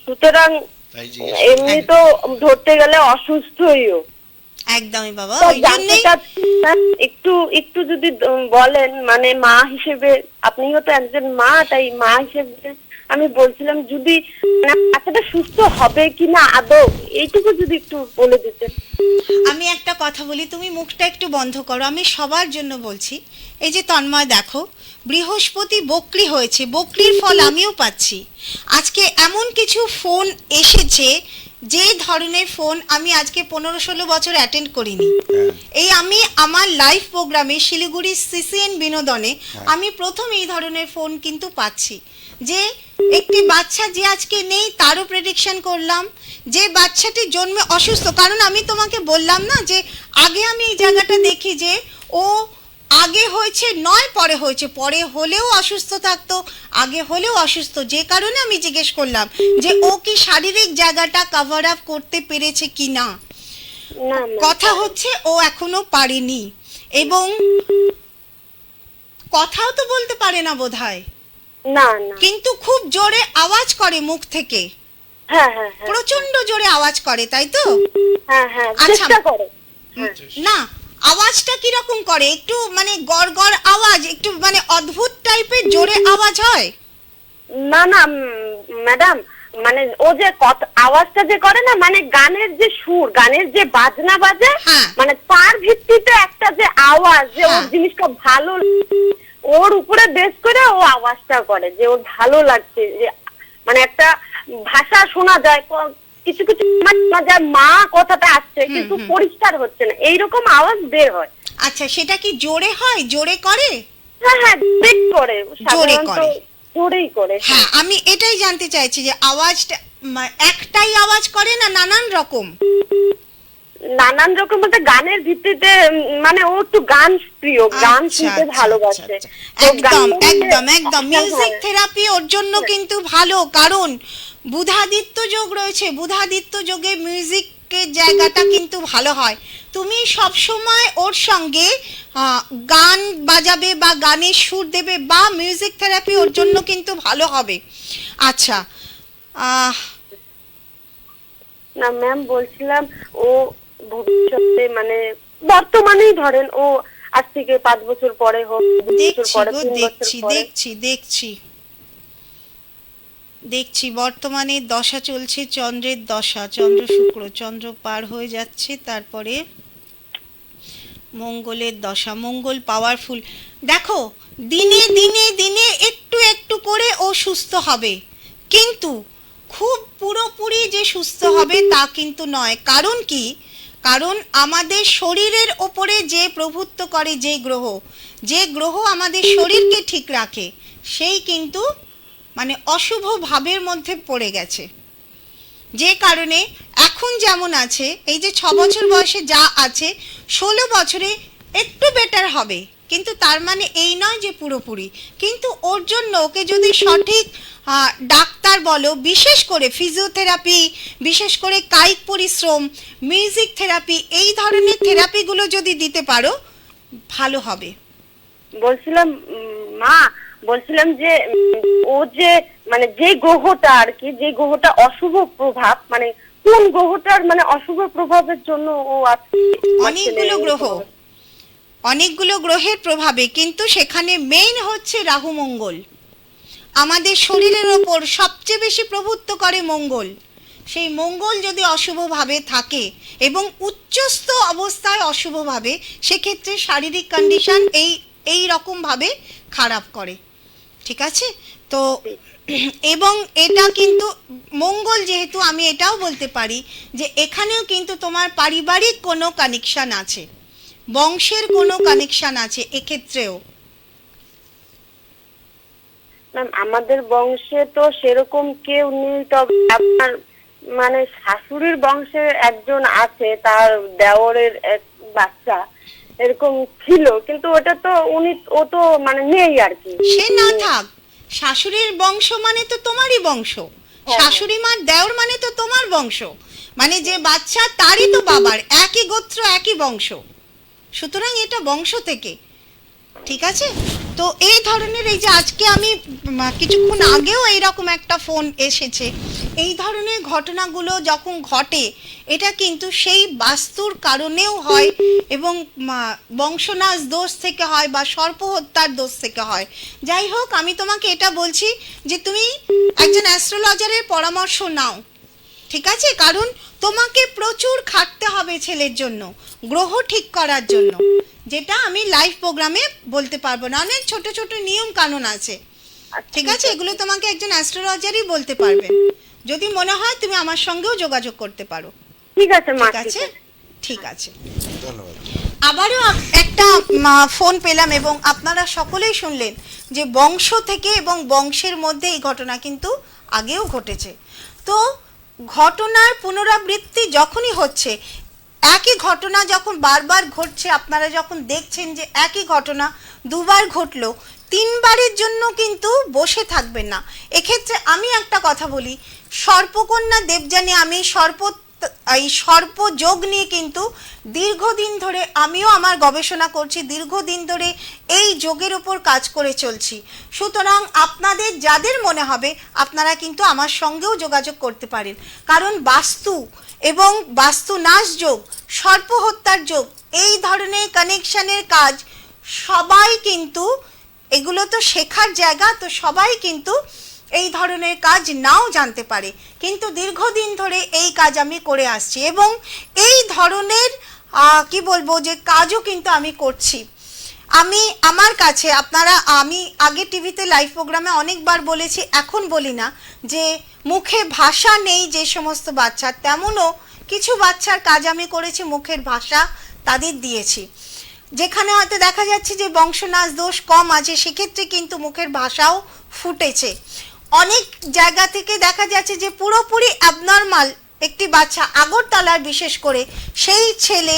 সুতরাং তাই এমনি তো ধরতে গেলে অসুস্থই ও। একদমই বাবা, তো ওই জন্যই একটু একটু যদি বলেন, মানে মা হিসেবে, আপনিও তো একজন মা, তাই মা হিসেবে আমি বলছিলাম যদি বাচ্চাটা সুস্থ হবে কিনা আদৌ, এইটুকু যদি একটু বলে দিতেন। আমি একটা কথা বলি, তুমি মুখটা একটু বন্ধ করো, আমি সবার জন্য বলছি। এই যে তন্ময় দেখো, বৃহস্পতি বক্রি হয়েছে, বক্রির ফল আমিও পাচ্ছি। আজকে এমন কিছু ফোন এসেছে যে ধরনের ফোন আমি আজকে 15-16 বছর অ্যাটেন্ড করিনি। এই আমি আমার লাইভ প্রোগ্রামে শিলিগুড়ি সিসিএন বিনোদনে আমি প্রথম এই ধরনের ফোন কিন্তু পাচ্ছি, যে একটি বাচ্চা যে আজকে নেই তারও প্রেডিকশন করলাম, যে বাচ্চাটি জন্মে অসুস্থ। কারণ আমি তোমাকে বললাম না যে আগে আমি এই জায়গাটা দেখি যে ও আগে হয়েছে নয় পরে হয়েছে, পরে হলেও অসুস্থ থাকতো, আগে হলেও অসুস্থ, যে কারণে আমি জিজ্ঞেস করলাম যে ও কি শারীরিক জায়গাটা কভার আপ করতে পেরেছে কি না। না কথা হচ্ছে ও এখনো পারেনি, এবং কথাও তো বলতে পারে না বোধহয়, না না, কিন্তু খুব জোরে আওয়াজ করে মুখ থেকে, হ্যাঁ হ্যাঁ হ্যাঁ প্রচন্ড জোরে আওয়াজ করে, তাই তো? হ্যাঁ হ্যাঁ, আচ্ছা। চেষ্টা করে। না, আওয়াজটা কিরকম করে? একটু মানে গড় গড় আওয়াজ, একটু মানে অদ্ভুত টাইপের জোরে আওয়াজ হয়? না না ম্যাডাম, মানে ও যে আওয়াজটা যে করে না, মানে গানের যে সুর, গানের যে বাজনা বাজে, হ্যাঁ। মানে তার ভিত্তিতে একটা যে আওয়াজ, যে ওর হ্যাঁ। জিনিসটা ভালো, ওর উপরে বেস করে ও আওয়াজটা করে, যে ওর ভালো লাগছে, যে মানে একটা ভাষা শোনা যায়, কিছু কিছু শোনা যায় মা কথাটা আসছে কিন্তু পরিষ্কার হচ্ছে না, এইরকম আওয়াজ বের হয়। আচ্ছা, সেটা কি জোরে হয়, জোরে করে? হ্যাঁ হ্যাঁ, বের করে, জোরে করে। জোরেই করে। হ্যাঁ, আমি এটাই জানতে চাইছি যে আওয়াজটা একটাই আওয়াজ করে না নানান রকম? নানান রকম বলতে গানের ভিত্তিতে, মানে ও একটু গান প্রিয়, গান শুনতে ভালোবাসে। একদম একদম একদম, মিউজিক থেরাপি ওর জন্য কিন্তু ভালো, কারণ বুধাদিত্য যোগ রয়েছে, বুধাদিত্য যোগে মিউজিকের জায়গাটা কিন্তু ভালো হয়। তুমি সব সময় ওর সঙ্গে গান বাজাবে বা গানের সুর দেবে, বা মিউজিক থেরাপি ওর জন্য কিন্তু ভালো হবে। আচ্ছা, না ম্যাম, বলছিলাম ও ভবিষ্যতে, মানে বর্তমানেই ধরেন ও আজ থেকে 5 বছর পরে হোক, 2 বছর পরে, 3 বছর পরে, দেখছি বর্তমানে দশা চলছে, চন্দ্রের দশা, চন্দ্র শুক্র, চন্দ্র পার হয়ে যাচ্ছে, তারপরে মঙ্গলের দশা, মঙ্গল পাওয়ারফুল। দেখো, দিনে দিনে দিনে একটু একটু করে ও সুস্থ হবে, কিন্তু খুব পুরোপুরি যে সুস্থ হবে তা কিন্তু নয়। কারণ কি? কারণ আমাদের শরীরের ওপরে যে প্রভুত্ব করে যে গ্রহ আমাদের শরীরকে ঠিক রাখে, সেই কিন্তু মানে অশুভ ভাবের মধ্যে পড়ে গেছে। যে কারণে এখন যেমন আছে, এই যে 6 বছর বয়সে যা আছে, 16 বছরে একটু বেটার হবে, কিন্তু তার মানে এই নয় যে পুরোপুরি। কিন্তু ওর জন্য ওকে যদি সঠিক ডাক্তার বলো, বিশেষ করে ফিজিওথেরাপি, বিশেষ করে কায়িক পরিশ্রম, মিউজিক থেরাপি, এই ধরনের থেরাপিগুলো যদি দিতে পারো ভালো হবে। বলছিলাম মা, বলছিলাম যে ও যে মানে যে গ্রহটা আর কি, যে গ্রহটা অশুভ প্রভাব, মানে কোন গ্রহটার মানে অশুভ প্রভাবের জন্য ও আজকে অনেকগুলো গ্রহের প্রভাবে, কিন্তু সেখানে মেইন হচ্ছে রাহু মঙ্গল। আমাদের শরীরের ওপর সবচেয়ে বেশি প্রভুত্ব করে মঙ্গল। সেই মঙ্গল যদি অশুভভাবে থাকে এবং উচ্চস্থ অবস্থায় অশুভভাবে, সেক্ষেত্রে শারীরিক কন্ডিশন এই রকমভাবে খারাপ করে। ঠিক আছে? তো এবং এটা কিন্তু মঙ্গল, যেহেতু আমি এটাও বলতে পারি যে এখানেও কিন্তু তোমার পারিবারিক কোনো কানেকশন আছে, বংশের কোনো কানেকশন আছে এক্ষেত্রেও। আমাদের বংশে তো সেরকম কেউ নেই, তবে আপনার মানে শাশুড়ির বংশে একজন আছে, তার দেওরের এক বাচ্চা এরকম ছিল, কিন্তু ও তো মানে নেই আর কি। সে না থাক, শাশুড়ির বংশ মানে তো তোমারই বংশ, শাশুড়ি মার দেওর মানে তো তোমার বংশ, মানে যে বাচ্চা তারই তো বাবার, একই গোত্র একই বংশ, সুতরাং এটা বংশ থেকে। ঠিক আছে? তো এই ধরনের, এই যে আজকে আমি কিছুক্ষণ আগেও এইরকম একটা ফোন এসেছে, এই ধরনের ঘটনাগুলো যখন ঘটে, এটা কিন্তু সেই বাস্তুর কারণেও হয় এবং বংশনাশ দোষ থেকে হয় বা সর্প হত্যার দোষ থেকে হয়। যাই হোক, আমি তোমাকে এটা বলছি যে তুমি একজন অ্যাস্ট্রোলজারের পরামর্শ নাও। ঠিক আছে? কারণ তোমাকে প্রচুর খাটতে হবে ছেলের জন্য, গ্রহ ঠিক করার জন্য, যেটা আমি লাইভ প্রোগ্রামে বলতে পারবো না। অনেক ছোট ছোট নিয়ম কানুন আছে। ঠিক আছে? এগুলো তোমাকে একজন অ্যাস্ট্রোলজারই বলতে পারবেন। যদি মনে হয় তুমি আমার সঙ্গেও যোগাযোগ করতে পারো। ঠিক আছে মা, ঠিক আছে? ঠিক আছে, ধন্যবাদ। আবারও একটা ফোন পেলাম এবং আপনারা সকলেই শুনলেন যে বংশ থেকে এবং বংশের মধ্যে এই ঘটনা কিন্তু আগেও ঘটেছে। তো ঘটনার পুনরাবৃত্তি যখনই হচ্ছে, একই ঘটনা যখন বারবার ঘটছে, আপনারা যখন দেখছেন যে একই ঘটনা দুবার ঘটলো, 3 বারের জন্য কিন্তু বসে থাকবেন না। এক্ষেত্রে আমি একটা কথা বলি, সর্পকন্যা দেবযানী, আমি সর্পযোগ নিয়ে কিন্তু দীর্ঘদিন ধরে আমিও আমার গবেষণা করছি, দীর্ঘদিন ধরে এই যোগের উপর কাজ করে চলছি। সুতরাং আপনাদের যাদের মনে হবে, আপনারা কিন্তু আমার সঙ্গেও যোগাযোগ করতে পারেন, কারণ বাস্তু এবং বাস্তু নাশ যোগ, সর্প হত্যার যোগ, এই ধরনের কানেকশনের কাজ সবাই কিন্তু, এগুলো তো শেখার জায়গা, তো সবাই কিন্তু এই ধরনের কাজ নাও জানতে পারে, কিন্তু দীর্ঘদিন ধরে এই কাজ আমি করে আসছি এবং এই ধরনের কি বলবো যে কাজও কিন্তু আমি করছি। আমার কাছে আমি আগে টিভিতে লাইভ প্রোগ্রামে অনেকবার বলেছি, এখন বলি না, যে মুখে ভাষা নেই যে সমস্ত বাচ্চার, তেমনও কিছু বাচ্চার কাজ আমি করেছি, মুখের ভাষা তাদের দিয়েছি। যেখানে হয়তো দেখা যাচ্ছে যে বংশনাশ দোষ কম আছে, সেক্ষেত্রে কিন্তু মুখের ভাষাও ফুটেছে। অনেক জায়গা থেকে দেখা যাচ্ছে যে পুরোপুরি অ্যাবনর্মাল একটি বাচ্চা, আগরতলার বিশেষ করে, সেই ছেলে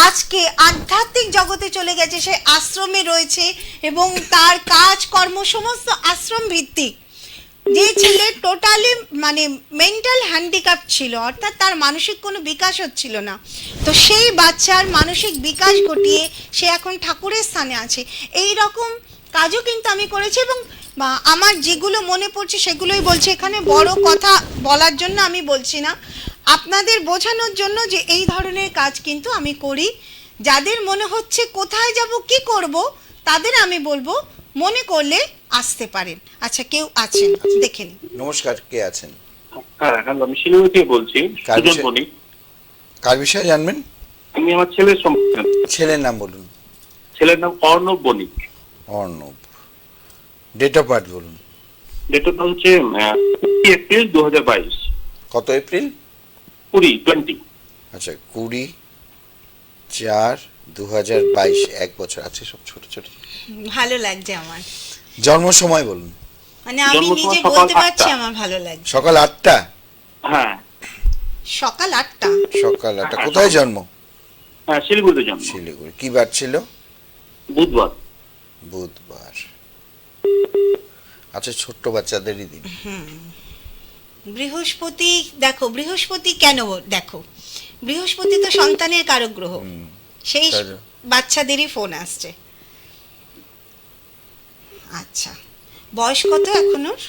আজকে আধ্যাত্মিক জগতে চলে গেছে, সে আশ্রমে রয়েছে এবং তার কাজকর্ম সমস্ত আশ্রম ভিত্তিক। যে ছেলে টোটালি মানে মেন্টাল হ্যান্ডিক্যাপ ছিল, অর্থাৎ তার মানসিক কোনো বিকাশ হচ্ছিল না, তো সেই বাচ্চার মানসিক বিকাশ ঘটিয়ে সে এখন ঠাকুরের স্থানে আছে। এই রকম কাজও কিন্তু আমি করেছি এবং আমার যেগুলো মনে পড়ছে সেগুলোই বলছি। এখানে বড় কথা বলার জন্য আমি বলছি না, আপনাদের বোঝানোর জন্য যে এই ধরনের কাজ কিন্তু আমি করি। যাদের মনে হচ্ছে কোথায় যাব কি করব, তাদের আমি বলবো মনে করলে আসতে পারেন। আচ্ছা, কেউ আছেন, দেখেন। নমস্কার, কে আছেন? হ্যাঁ, হ্যালো, আমি শিলিগুড়ি থেকে বলছি। সুজন বণিক। কার বিষয়ে জানবেন? আমি আমার ছেলের সম্পর্কে। ছেলের নাম বলুন। ছেলের নাম অর্ণব বণিক। অর্ণব। ডেট অফ বার্থ বলুন। ডেট অফ বার্থ হচ্ছে 20 এপ্রিল 2022। কত এপ্রিল? 20। আচ্ছা, 20 4/2022, 1 বছর আছে। সব ছোট ছোট। ভালো লাগছে আমার, জন্ম সময় বলুন। মানে আমি জন্ম নিজে সকাল বলতে পারছি 8টা। আমার ভালো লাগছে। সকাল 8টা। হ্যাঁ সকাল 8টা। সকাল 8টা। কোথায় জন্ম? হ্যাঁ, শিলিগুড়িতে জন্ম। শিলিগুড়ি। কি বার ছিল? বুধবার। বুধবার। আচ্ছা, ছোট্ট বাচ্চাদেরই দিন। বৃহস্পতি, দেখো বৃহস্পতি কেন দেখো, বৃহস্পতি তো সন্তানের কারক গ্রহ, সেই তাই তো। বাচ্চাদেরই ফোন আসছে। আচ্ছা, বয়স কত এখন ওর?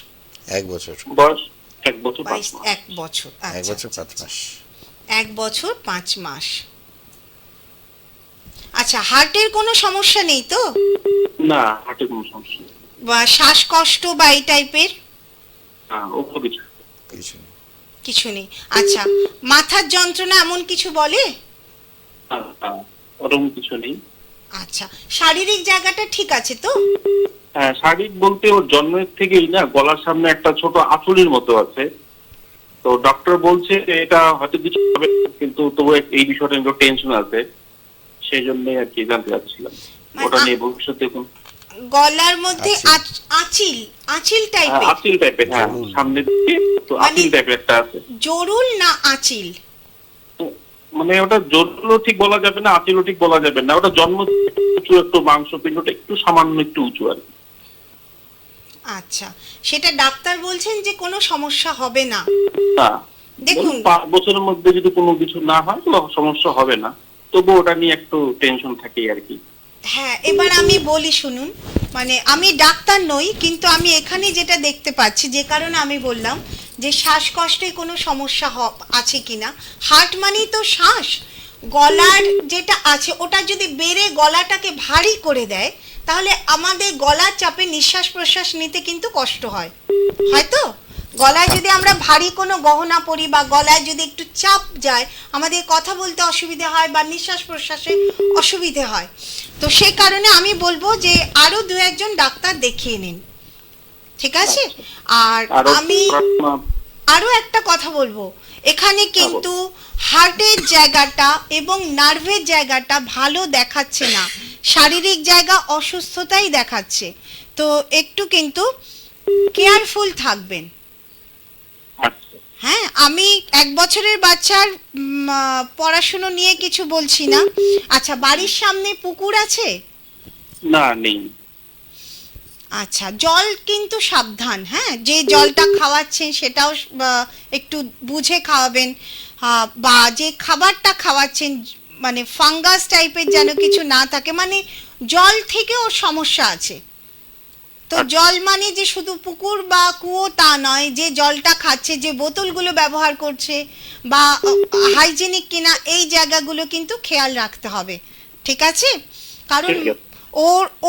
1 বছর। বয়স 1 বছর 5 মাস। 1 বছর। 1 আচ্ছা, বছর 5 মাস। 1 বছর 5 মাস। আচ্ছা, হার্টের কোনো সমস্যা নেই তো? না, হার্টে কোনো সমস্যা নেই। বা শ্বাসকষ্ট বা এই টাইপের হ্যাঁ, ওপর কিছু। কিছু নেই। কিছু নেই। আচ্ছা, মাথার যন্ত্রণা এমন কিছু বলে? হ্যাঁ, ওরকম কিছু নেই। আচ্ছা, শারীরিক জায়গাটা ঠিক আছে তো? হ্যাঁ, শারীরিক বলতে ওর জন্মের থেকেই না গলার সামনে একটা ছোট আঁচুড়ির মতো আছে। তো ডক্টর বলছে যে এটা হয়তো কিছু হবে, কিন্তু তবু এই বিষয়টা একটু টেনশন আছে, সেই জন্য আর কি জানতে চাচ্ছিলাম মানে ওটা নিয়ে ভবিষ্যতে কোন। গলার মধ্যে আঁচিল আঁচিল টাইপের? আঁচিল টাইপের, হ্যাঁ, সামনে দিকে তো আঁচিল টাইপের একটা আছে। জরুল না আঁচিল? মানে ওটা জরুরও ঠিক বলা যাবে না, আঁচিলও ঠিক বলা যাবে না। ওটা জন্ম উঁচু, একটু মাংসপিণ্ডটা একটু সামান্য একটু উঁচু আর কি। আচ্ছা, সেটা ডাক্তার বলছেন যে কোনো সমস্যা হবে না? হ্যাঁ, দেখুন, 5 বছরের মধ্যে যদি কোনো কিছু না হয় তো সমস্যা হবে না, তবু ওটা নিয়ে একটু টেনশন থাকে আর কি। হ্যাঁ, এবার আমি বলি শুনুন, মানে আমি ডাক্তার নই, কিন্তু আমি এখানে যেটা দেখতে পাচ্ছি, যে কারণে আমি বললাম যে শ্বাসকষ্টে কোনো সমস্যা আছে কিনা। হার্ট মানেই তো শ্বাস, গলার যেটা আছে ওটা যদি বেড়ে গলাটাকে ভারী করে দেয়, তাহলে আমাদের গলার চাপে নিঃশ্বাস প্রশ্বাস নিতে কিন্তু কষ্ট হয়, হয়তো গলায় যদি আমরা ভারী কোনো গহনা পরি বা গলায় যদি একটু চাপ যায়, আমাদের কথা বলতে অসুবিধে হয় বা নিঃশ্বাস প্রশ্বাসে অসুবিধে হয়। তো সেই কারণে আমি বলবো যে আরো 2-1 ডাক্তার দেখিয়ে নিন, ঠিক আছে? আর আমি আরো একটা কথা বলবো, এখানে কিন্তু হার্টের জায়গাটা এবং নার্ভের জায়গাটা ভালো দেখাচ্ছে না, শারীরিক জায়গা অসুস্থতাই দেখাচ্ছে। তো একটু কিন্তু কেয়ারফুল থাকবেন। হ্যাঁ, আমি 1 বছরের বাচ্চার পড়াশুনো নিয়ে কিছু বলছি না। আচ্ছা, বাড়ির সামনে পুকুর আছে? না, নেই। আচ্ছা, জল কিন্তু সাবধান, হ্যাঁ, যে জলটা খাওয়াচ্ছেন সেটাও একটু বুঝে খাওয়াবেন, বা যে খাবারটা খাওয়াচ্ছেন মানে ফাঙ্গাস টাইপের যেন কিছু না থাকে, মানে জল থেকেও সমস্যা আছে। তো জল মানে যে শুধু পুকুর বা কুয়ো তা নয়, যে জলটা খাচ্ছে, যে বোতলগুলো ব্যবহার করছে বা হাইজেনিক কিনা, এই জায়গাগুলো কিন্তু খেয়াল রাখতে হবে, ঠিক আছে? কারণ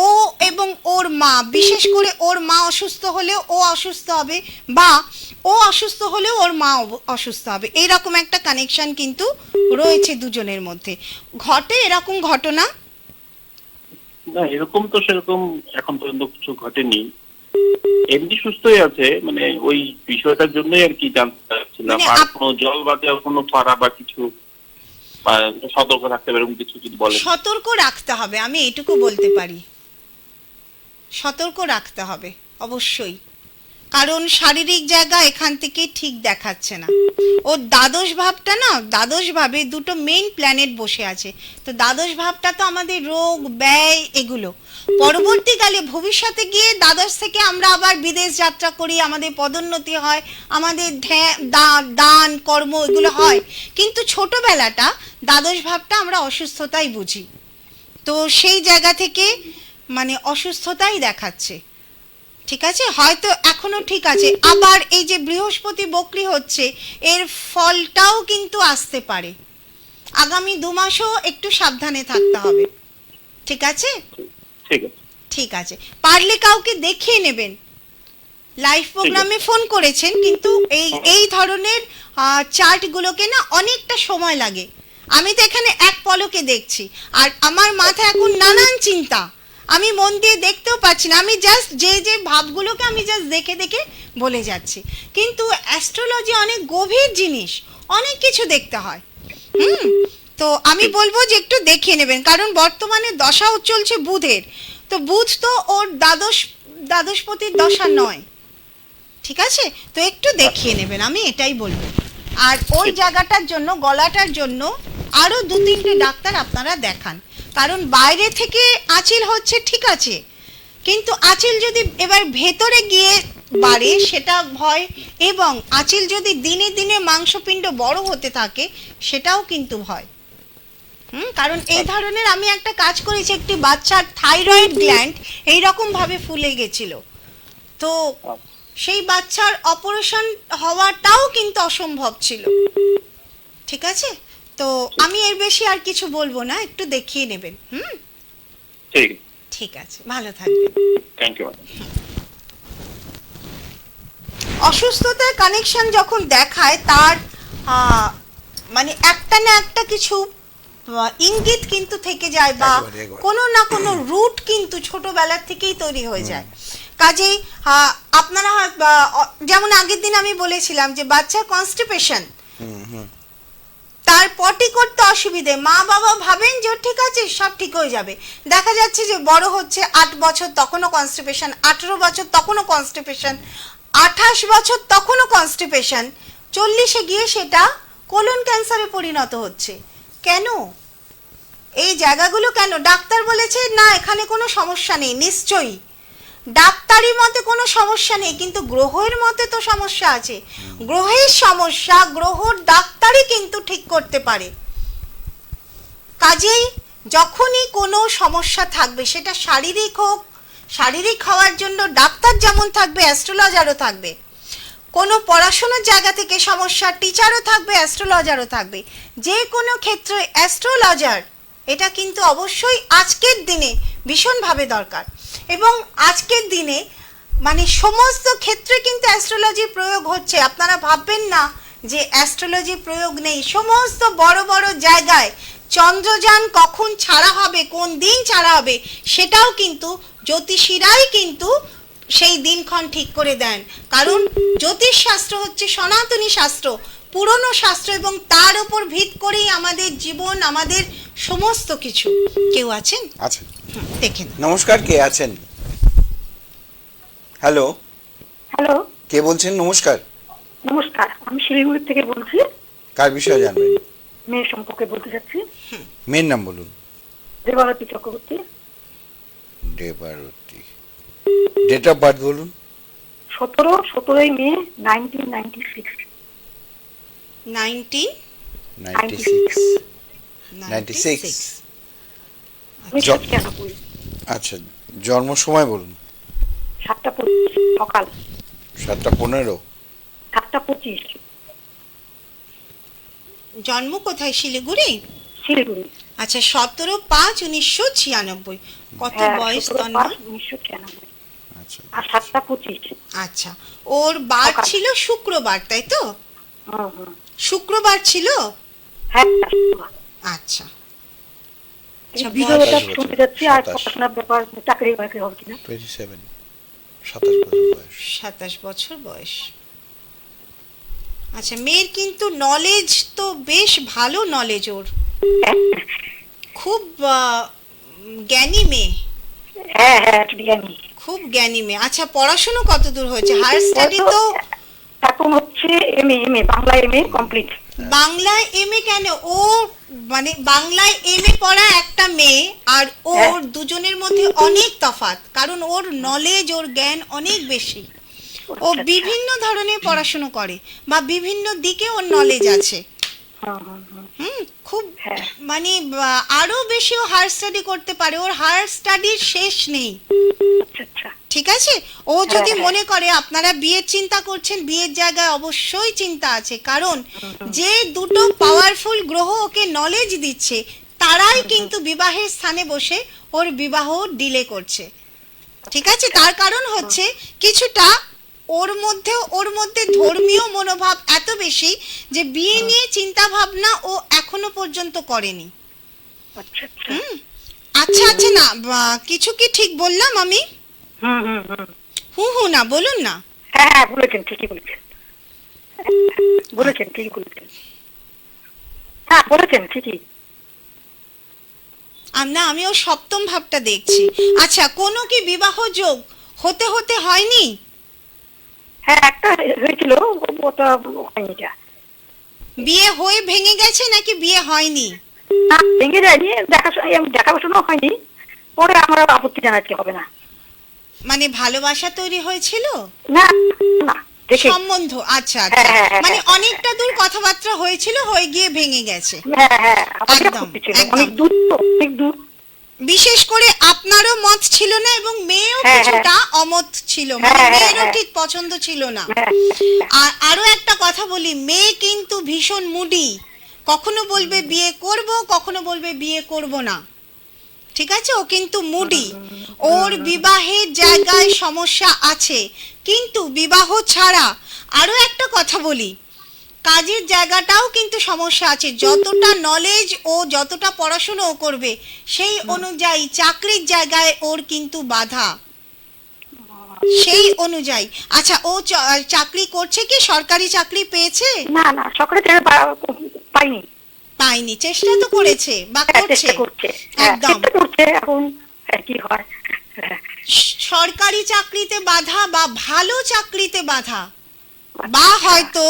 ও এবং ওর মা, বিশেষ করে ওর মা অসুস্থ হলেও ও অসুস্থ হবে, বা ও অসুস্থ হলেও ওর মা অসুস্থ হবে, এইরকম একটা কানেকশন কিন্তু রয়েছে দুজনের মধ্যে। ঘটে এরকম ঘটনা? না, এরকম তো সেরকম এখন পর্যন্ত কিছু ঘটেনি, এমনি সুস্থই আছে। মানে ওই বিষয়টার জন্যই আর কি জানতে চাচ্ছিলাম, আর কোনো জল বাদে কোনো পাড়া বা কিছু সতর্ক থাকতে হবে এরকম কিছু যদি বলেন। সতর্ক রাখতে হবে, আমি এটুকু বলতে পারি, সতর্ক রাখতে হবে অবশ্যই, কারণ শারীরিক জায়গা এখান থেকে ঠিক দেখাচ্ছে না। ওর দ্বাদশ ভাবটা না, দ্বাদশ ভাবে দুটো মেইন প্ল্যানেট বসে আছে, তো দ্বাদশ ভাবটা তো আমাদের রোগ ব্যয় এগুলো। পরবর্তীকালে ভবিষ্যতে গিয়ে দ্বাদশ থেকে আমরা আবার বিদেশ যাত্রা করি, আমাদের পদোন্নতি হয়, আমাদের দান কর্ম এগুলো হয়, কিন্তু ছোটবেলাটা দ্বাদশ ভাবটা আমরা অসুস্থতাই বুঝি। তো সেই জায়গা থেকে মানে অসুস্থতাই দেখাচ্ছে, ঠিক আছে? হয়তো এখনো ঠিক আছে, আবার এই যে বৃহস্পতি বক্রি হচ্ছে, এর ফলটাও কিন্তু আসতে পারে। আগামী 2 মাসও একটু সাবধানে থাকতে হবে, ঠিক আছে? ঠিক আছে, পারলে কাউকে দেখিয়ে নেবেন। লাইভ প্রোগ্রামে ফোন করেছেন, কিন্তু এই ধরনের চার্টগুলোকে না অনেকটা সময় লাগে। আমি তো এখানে এক পলকে দেখছি, আর আমার মাথায় এখন নানান চিন্তা, আমি মন দিয়ে দেখতেও পাচ্ছি না, আমি জাস্ট যে ভাবগুলোকে আমি জাস্ট দেখে দেখে বলে যাচ্ছি। কিন্তু অ্যাস্ট্রোলজি অনেক গভীর জিনিস, অনেক কিছু দেখতে হয়। তো আমি বলবো যে একটু দেখিয়ে নেবেন, কারণ বর্তমানে দশাও চলছে বুধের, তো বুধ তো ওর দ্বাদশপতির দশা নয়, ঠিক আছে? তো একটু দেখিয়ে নেবেন, আমি এটাই বলবো। আর ওই জায়গাটার জন্য, গলাটার জন্য আরো 2-3টে ডাক্তার আপনারা দেখান, কারণ বাইরে থেকে আঁচিল হচ্ছে ঠিক আছে, কিন্তু আঁচিল যদি এবার ভেতরে গিয়ে বাড়ে সেটা ভয়, এবং আঁচিল যদি দিনে দিনে মাংসপিণ্ড বড় হতে থাকে সেটাও কিন্তু ভয়। কারণ এই ধরনের আমি একটা কাজ করেছি, একটি বাচ্চার থাইরয়েড গ্ল্যান্ড এইরকম ভাবে ফুলে গেছিল, তো সেই বাচ্চার অপারেশন হওয়াটাও কিন্তু অসম্ভব ছিল, ঠিক আছে? তো আমি এর বেশি আর কিছু বলবো না, একটু দেখিয়ে নেবেন। ঠিক ঠিক আছে, ভালো থাকবেন। Thank you. অসুস্থতার কানেকশন যখন দেখায় তার মানে একটা না একটা কিছু ইঙ্গিত কিন্তু থেকে যায়, বা একবারে। কোনো না কোনো রুট কিন্তু ছোটবেলার থেকেই তৈরি হয়ে যায়। কাজেই আপনারা যেমন আগের দিন আমি বলেছিলাম যে বাচ্চার কনস্টিপেশন, তার পটি করতে অসুবিধে, মা বাবা ভাবেন যে ঠিক আছে সব ঠিক হয়ে যাবে, দেখা যাচ্ছে যে বড় হচ্ছে 8 বছর তখনও কনস্টিপেশন, 18 বছর তখনও কনস্টিপেশন, 28 বছর তখনও কনস্টিপেশন, 40-এ গিয়ে সেটা কোলন ক্যান্সারে পরিণত হচ্ছে। কেন? এই জায়গাগুলো কেন? ডাক্তার বলেছে না এখানে কোনো সমস্যা নেই, নিশ্চয়ই ডাক্তারি মতে কোনো সমস্যা নেই, কিন্তু গ্রহের মতে তো সমস্যা আছে। গ্রহের সমস্যা গ্রহ ডাক্তারই কিন্তু ঠিক করতে পারে। কাজেই যখনই কোনো সমস্যা থাকবে, সেটা শারীরিক হোক, শারীরিক হওয়ার জন্য ডাক্তার যেমন থাকবে অ্যাস্ট্রোলজারও থাকবে, কোনো পড়াশোনার জায়গা থেকে সমস্যা টিচারও থাকবে অ্যাস্ট্রোলজারও থাকবে, যে কোনো ক্ষেত্রে অ্যাস্ট্রোলজার এটা কিন্তু অবশ্যই আজকের দিনে ভীষণভাবে দরকার। এবং আজকের দিনে মানে সমস্ত ক্ষেত্রে কিন্তু অ্যাস্ট্রোলজি প্রয়োগ হচ্ছে, আপনারা ভাববেন না যে অ্যাস্ট্রোলজি প্রয়োগ নেই। সমস্ত বড় বড় জায়গায় চন্দ্রযান কখন ছাড়া হবে, কোন দিন ছাড়া হবে, সেটাও কিন্তু জ্যোতিষীরাই কিন্তু সেই দিনক্ষণ ঠিক করে দেন, কারণ জ্যোতিষ শাস্ত্র হচ্ছে সনাতনী শাস্ত্র, পুরনো শাস্ত্র, এবং তার উপর ভিত করেই আমাদের জীবন, আমাদের সমস্ত কিছু। কেউ আছেন? আচ্ছা, দেখেন। নমস্কার, কে আছেন? হ্যালো, হ্যালো, কে বলছেন? নমস্কার, নমস্কার, আমি শিলিগুড়ি থেকে বলছি। কার বিষয়ে জানবেন? মেয়ের সম্পর্কে বলতে চাচ্ছি। মেয়ের নাম বলুন। Debarati Chakraborty. Debarati. Date of birth বলুন। 17ই মে 1996। 96। আমি 96। আচ্ছা, জন্ম সময় বলুন। 7:25 সকাল। 7:15। 7:25। জন্ম কোথায়? শিলিগুড়ি। শিলিগুড়ি। আচ্ছা, 17/5/1996। কত বয়স তন্ময়? 1996। আচ্ছা, আর 7:25। আচ্ছা, ওর বার সকাল। ছিল শুক্রবার, তাই তো? হুম। শুক্রবার ছিল। হ্যাঁ। আচ্ছা, ভিডিওটা শুনতে যাচ্ছি, আর 27। পড়াশোনার ব্যাপার, চাকরি বাকরি হবে কিনা। 27। 27 বছর বয়স। 27 বছর বয়স। আচ্ছা, মেয়ের কিন্তু নলেজ তো বেশ ভালো নলেজ, ওর খুব জ্ঞানী মেয়ে। হ্যাঁ হ্যাঁ, বিরিয়ানি। খুব জ্ঞানী মেয়ে। আচ্ছা, পড়াশোনা কত দূর হয়েছে? হায়ার স্টাডি তো এখন হচ্ছে এমএ, বাংলা এমএ কমপ্লিট। বাংলায় এমএ কেন? ও মানে বাংলায় এমএ পড়া একটা মেয়ে আর ওর দুজনের মধ্যে অনেক তফাৎ, কারণ ওর নলেজ, ওর জ্ঞান অনেক বেশি। ও বিভিন্ন ধরনের পড়াশোনা করে, বা বিভিন্ন দিকে ওর নলেজ আছে। খুব মানে আরো বেশি ও হায়ার স্টাডি করতে পারে, ওর হায়ার স্টাডির শেষ নেই। ঠিক আছে, ও যদি মনে করে আপনারা বিয়ের চিন্তা করছেন, বিয়ের জায়গায় অবশ্যই চিন্তা আছে, কারণ যে দুটো পাওয়ারফুল গ্রহ ওকে নলেজ দিচ্ছে তারাই কিন্তু বিবাহের স্থানে বসে ওর বিবাহ ডিলে করছে। ঠিক আছে, তার কারণ হচ্ছে কিছুটা ওর মধ্যে ধর্মীয় মনোভাব এত বেশি যে বিয়ে নিয়ে চিন্তা ভাবনা ও এখনো পর্যন্ত করেনি। আচ্ছা আচ্ছা, না কিছু কি ঠিক বললাম আমি? হু না বলুন না। হ্যাঁ, বলেছেন, ঠিকই বলেছেন। বলেছেন, ঠিকই বলেছেন। হ্যাঁ, বলেছেন, ঠিকই। না, আমিও সপ্তম ভাবটা দেখছি। আচ্ছা, কোনো কি বিবাহ যোগ হতে হতে হয়নি? হ্যাঁ, একটা হয়েছিল, ওটা হয়নি। এটা বিয়ে হয়ে ভেঙে গেছে নাকি বিয়ে হয়নি? না, ভেঙে যায়নি, দেখাশোনা হয়নি, পরে আমরা আপত্তি জানাতে হবে না। মানে ভালোবাসা তৈরি হয়েছিল? না না, দেখে সম্বন্ধ, আচ্ছা আচ্ছা, মানে অনেকটা দূর কথাবার্তা হয়েছিল, হয়ে গিয়ে ভেঙে গেছে। হ্যাঁ হ্যাঁ, আমাদের একদম, আপত্তি ছিল, একদম। অনেক দূর তো, অনেক দূর। বিশেষ করে আপনারও মত ছিল না এবং মেয়েও হ্যাঁ, কিছুটা অমত ছিল, মানে হ্যাঁ, মেয়েরও হ্যাঁ। ঠিক পছন্দ ছিল না। হ্যাঁ, আর আরো একটা কথা বলি, মেয়ে কিন্তু ভীষণ মুডি, কখনো বলবে বিয়ে করব, কখনো বলবে বিয়ে করব না। ঠিক আছে, ও কিন্তু মুডি, ওর বিবাহের জায়গায় সমস্যা আছে। কিন্তু বিবাহ ছাড়া আরো একটা কথা বলি, কাজের জায়গাটাও কিন্তু সমস্যা আছে। যতটা নলেজ ও যতটা পড়াশোনা ও করবে, সেই অনুযায়ী চাকরির জায়গায় ওর কিন্তু বাধা, সেই অনুযায়ী। আচ্ছা, ও চাকরি করছে কি, সরকারি চাকরি পেয়েছে? না না, সকালে পাইনি। পাইনি, চেষ্টা তো করেছে বা করছে? চেষ্টা করছে, একদম চেষ্টা করছে, এখন কি হয়। সরকারি চাকরিতে বাধা বা ভালো চাকরিতে বাধা, বা হয়তো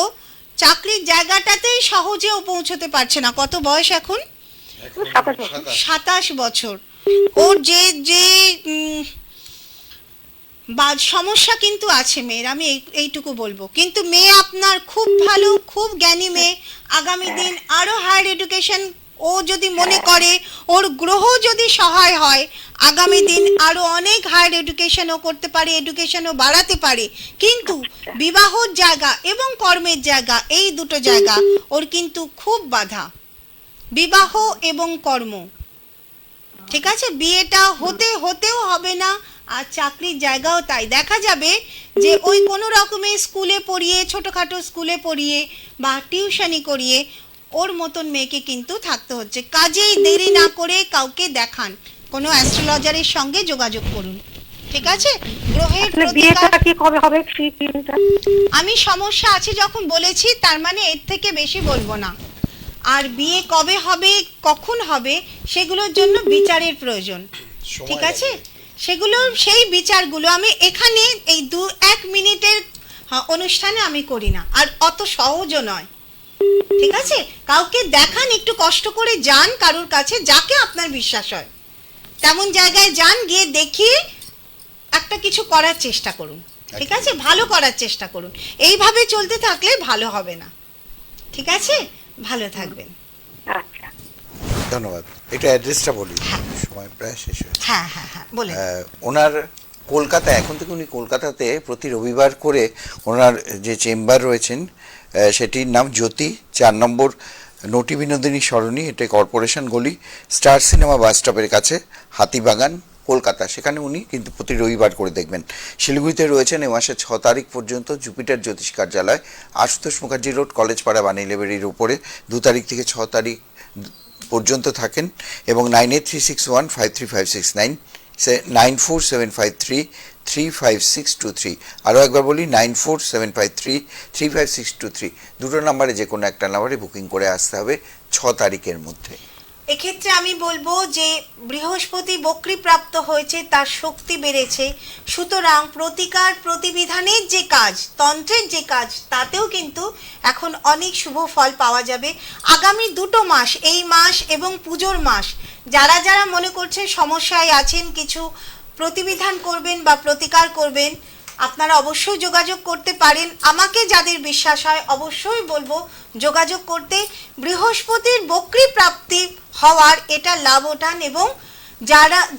চাকরির জায়গাটাতেই সহজেও পৌঁছতে পারছে না। কত বয়স এখন? 27 বছর। ওর যে যে সমস্যা কিন্তু আছে মেয়ের, আমি এইটুকু বলবো। কিন্তু মেয়ে আপনার খুব ভালো, খুব জ্ঞানী মেয়ে, আগামী দিন আরো হায়ার এডুকেশন ও যদি মনে করে, ওর গ্রহ যদি সহায় হয়, আগামী দিন আরো অনেক হায়ার এডুকেশনও করতে পারে, এডুকেশনও বাড়াতে পারে। কিন্তু বিবাহর জায়গা এবং কর্মের জায়গা, এই দুটো জায়গা ওর কিন্তু খুব বাধা, বিবাহ এবং কর্ম। ঠিক আছে, বিয়েটা হতেও হবে না, আর চাকরির জায়গাও তাই। দেখা যাবে যে ওই কোনো রকমের স্কুলে পড়িয়ে, ছোটোখাটো স্কুলে পড়িয়ে বা টিউশনি করিয়ে ওর মতন মেয়েকে কিন্তু থাকতে হচ্ছে। কাজেই দেরি না করে কাউকে দেখান, কোনো অ্যাস্ট্রোলজারের সঙ্গে যোগাযোগ করুন। ঠিক আছে, গ্রহের বিয়েটা কি কবে হবে? আমি সমস্যা আছে যখন বলেছি, তার মানে এর থেকে বেশি বলবো না। আর বিয়ে কবে হবে, কখন হবে, সেগুলোর জন্য বিচারের প্রয়োজন। ঠিক আছে, সেগুলো, সেই বিচারগুলো আমি এখানে এই 2-1 মিনিটের অনুষ্ঠানে আমি করি না, আর অত সহজও নয়। ঠিক আছে, কাউকে দেখান, একটু কষ্ট করে যান কারোর কাছে, যাকে আপনার বিশ্বাস হয় তেমন জায়গায় যান, গিয়ে দেখিয়ে একটা কিছু করার চেষ্টা করুন। ঠিক আছে, ভালো করার চেষ্টা করুন। এইভাবে চলতে থাকলে ভালো হবে না। ঠিক আছে, ভালো থাকবেন। আচ্ছা, ধন্যবাদ। এটা অ্যাড্রেসটা বলি, সময় প্রায় শেষ হয়েছে। হ্যাঁ হ্যাঁ হ্যাঁ, বলেন। ওনার কলকাতা, এখন থেকে উনি কলকাতাতে প্রতি রবিবার করে ওনার যে চেম্বার রয়েছেন, সেটির নাম জ্যোতি, 4 নম্বর নটি বিনোদিনী সরণি, এটা কর্পোরেশন গলি, স্টার সিনেমা বাস স্টপের কাছে, হাতিবাগান, কলকাতা। সেখানে উনি কিন্তু প্রতি রবিবার করে দেখবেন। শিলিগুড়িতে রয়েছেন এ মাসের 6 তারিখ পর্যন্ত জুপিটার জ্যোতিষ কার্যালয়, আশুতোষ মুখার্জি রোড, কলেজপাড়া, বাণী লাইব্রেরির উপরে। 2 তারিখ থেকে 6 তারিখ পর্যন্ত থাকেন। এবং 9836153569, 9475335623। আরও একবার বলি, 9475335623। দুটো নাম্বারে যে কোনো একটা নাম্বারে বুকিং করে আসতে হবে 6 তারিখের মধ্যে। এক্ষেত্রে আমি বলবো যে বৃহস্পতি বক্রী প্রাপ্ত হয়েছে, তার শক্তি বেড়েছে, সুতরাং প্রতিকার প্রতিবিধানের যে কাজ, তন্ত্রের যে কাজ, তাতেও কিন্তু এখন অনেক শুভ ফল পাওয়া যাবে। আগামী 2 মাস, এই মাস এবং পুজোর মাস, যারা যারা মনে করছেন সমস্যায় আছেন, কিছু প্রতিবিধান করবেন বা প্রতিকার করবেন, আপনারা অবশ্যই যোগাযোগ করতে পারেন। আমাকে যাদের বিশ্বাস হয় অবশ্যই বলবো যোগাযোগ করতে। বৃহস্পতির বক্রী প্রাপ্তি হওয়ার এটা লাভ ওঠান, এবং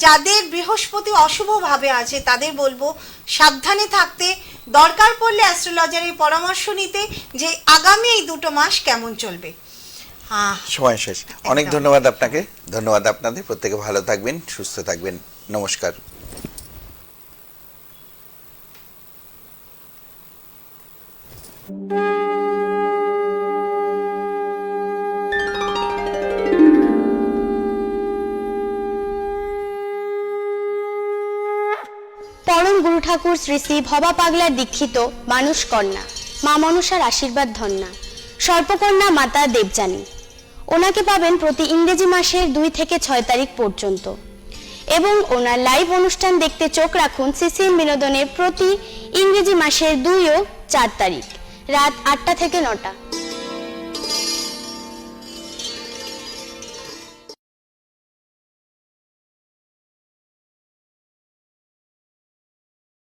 যাদের বৃহস্পতি অশুভভাবে আছে তাদের বলবো সাবধানে থাকতে, দরকার পড়লে অ্যাস্ট্রোলজারের পরামর্শ নিতে, যে আগামী এই 2 মাস কেমন চলবে। সময় শেষ। অনেক ধন্যবাদ আপনাকে, ধন্যবাদ আপনাদের। প্রত্যেকে ভালো থাকবেন, সুস্থ থাকবেন। নমস্কার। পরম গুরু ঠাকুর শ্রী শ্রী ভবা পাগলার দীক্ষিত মানুষ কন্যা, মা মনসার আশীর্বাদ ধন্যা, সর্পকন্যা মাতা দেবযানী। ওনাকে পাবেন প্রতি ইংরেজি মাসের 2 থেকে 6 তারিখ পর্যন্ত। এবং ওনার লাইভ অনুষ্ঠান দেখতে চোখ রাখুন সিসিএন বিনোদনের প্রতি ইংরেজি মাসের 2 ও 4 তারিখ রাত 8টা থেকে 9টা।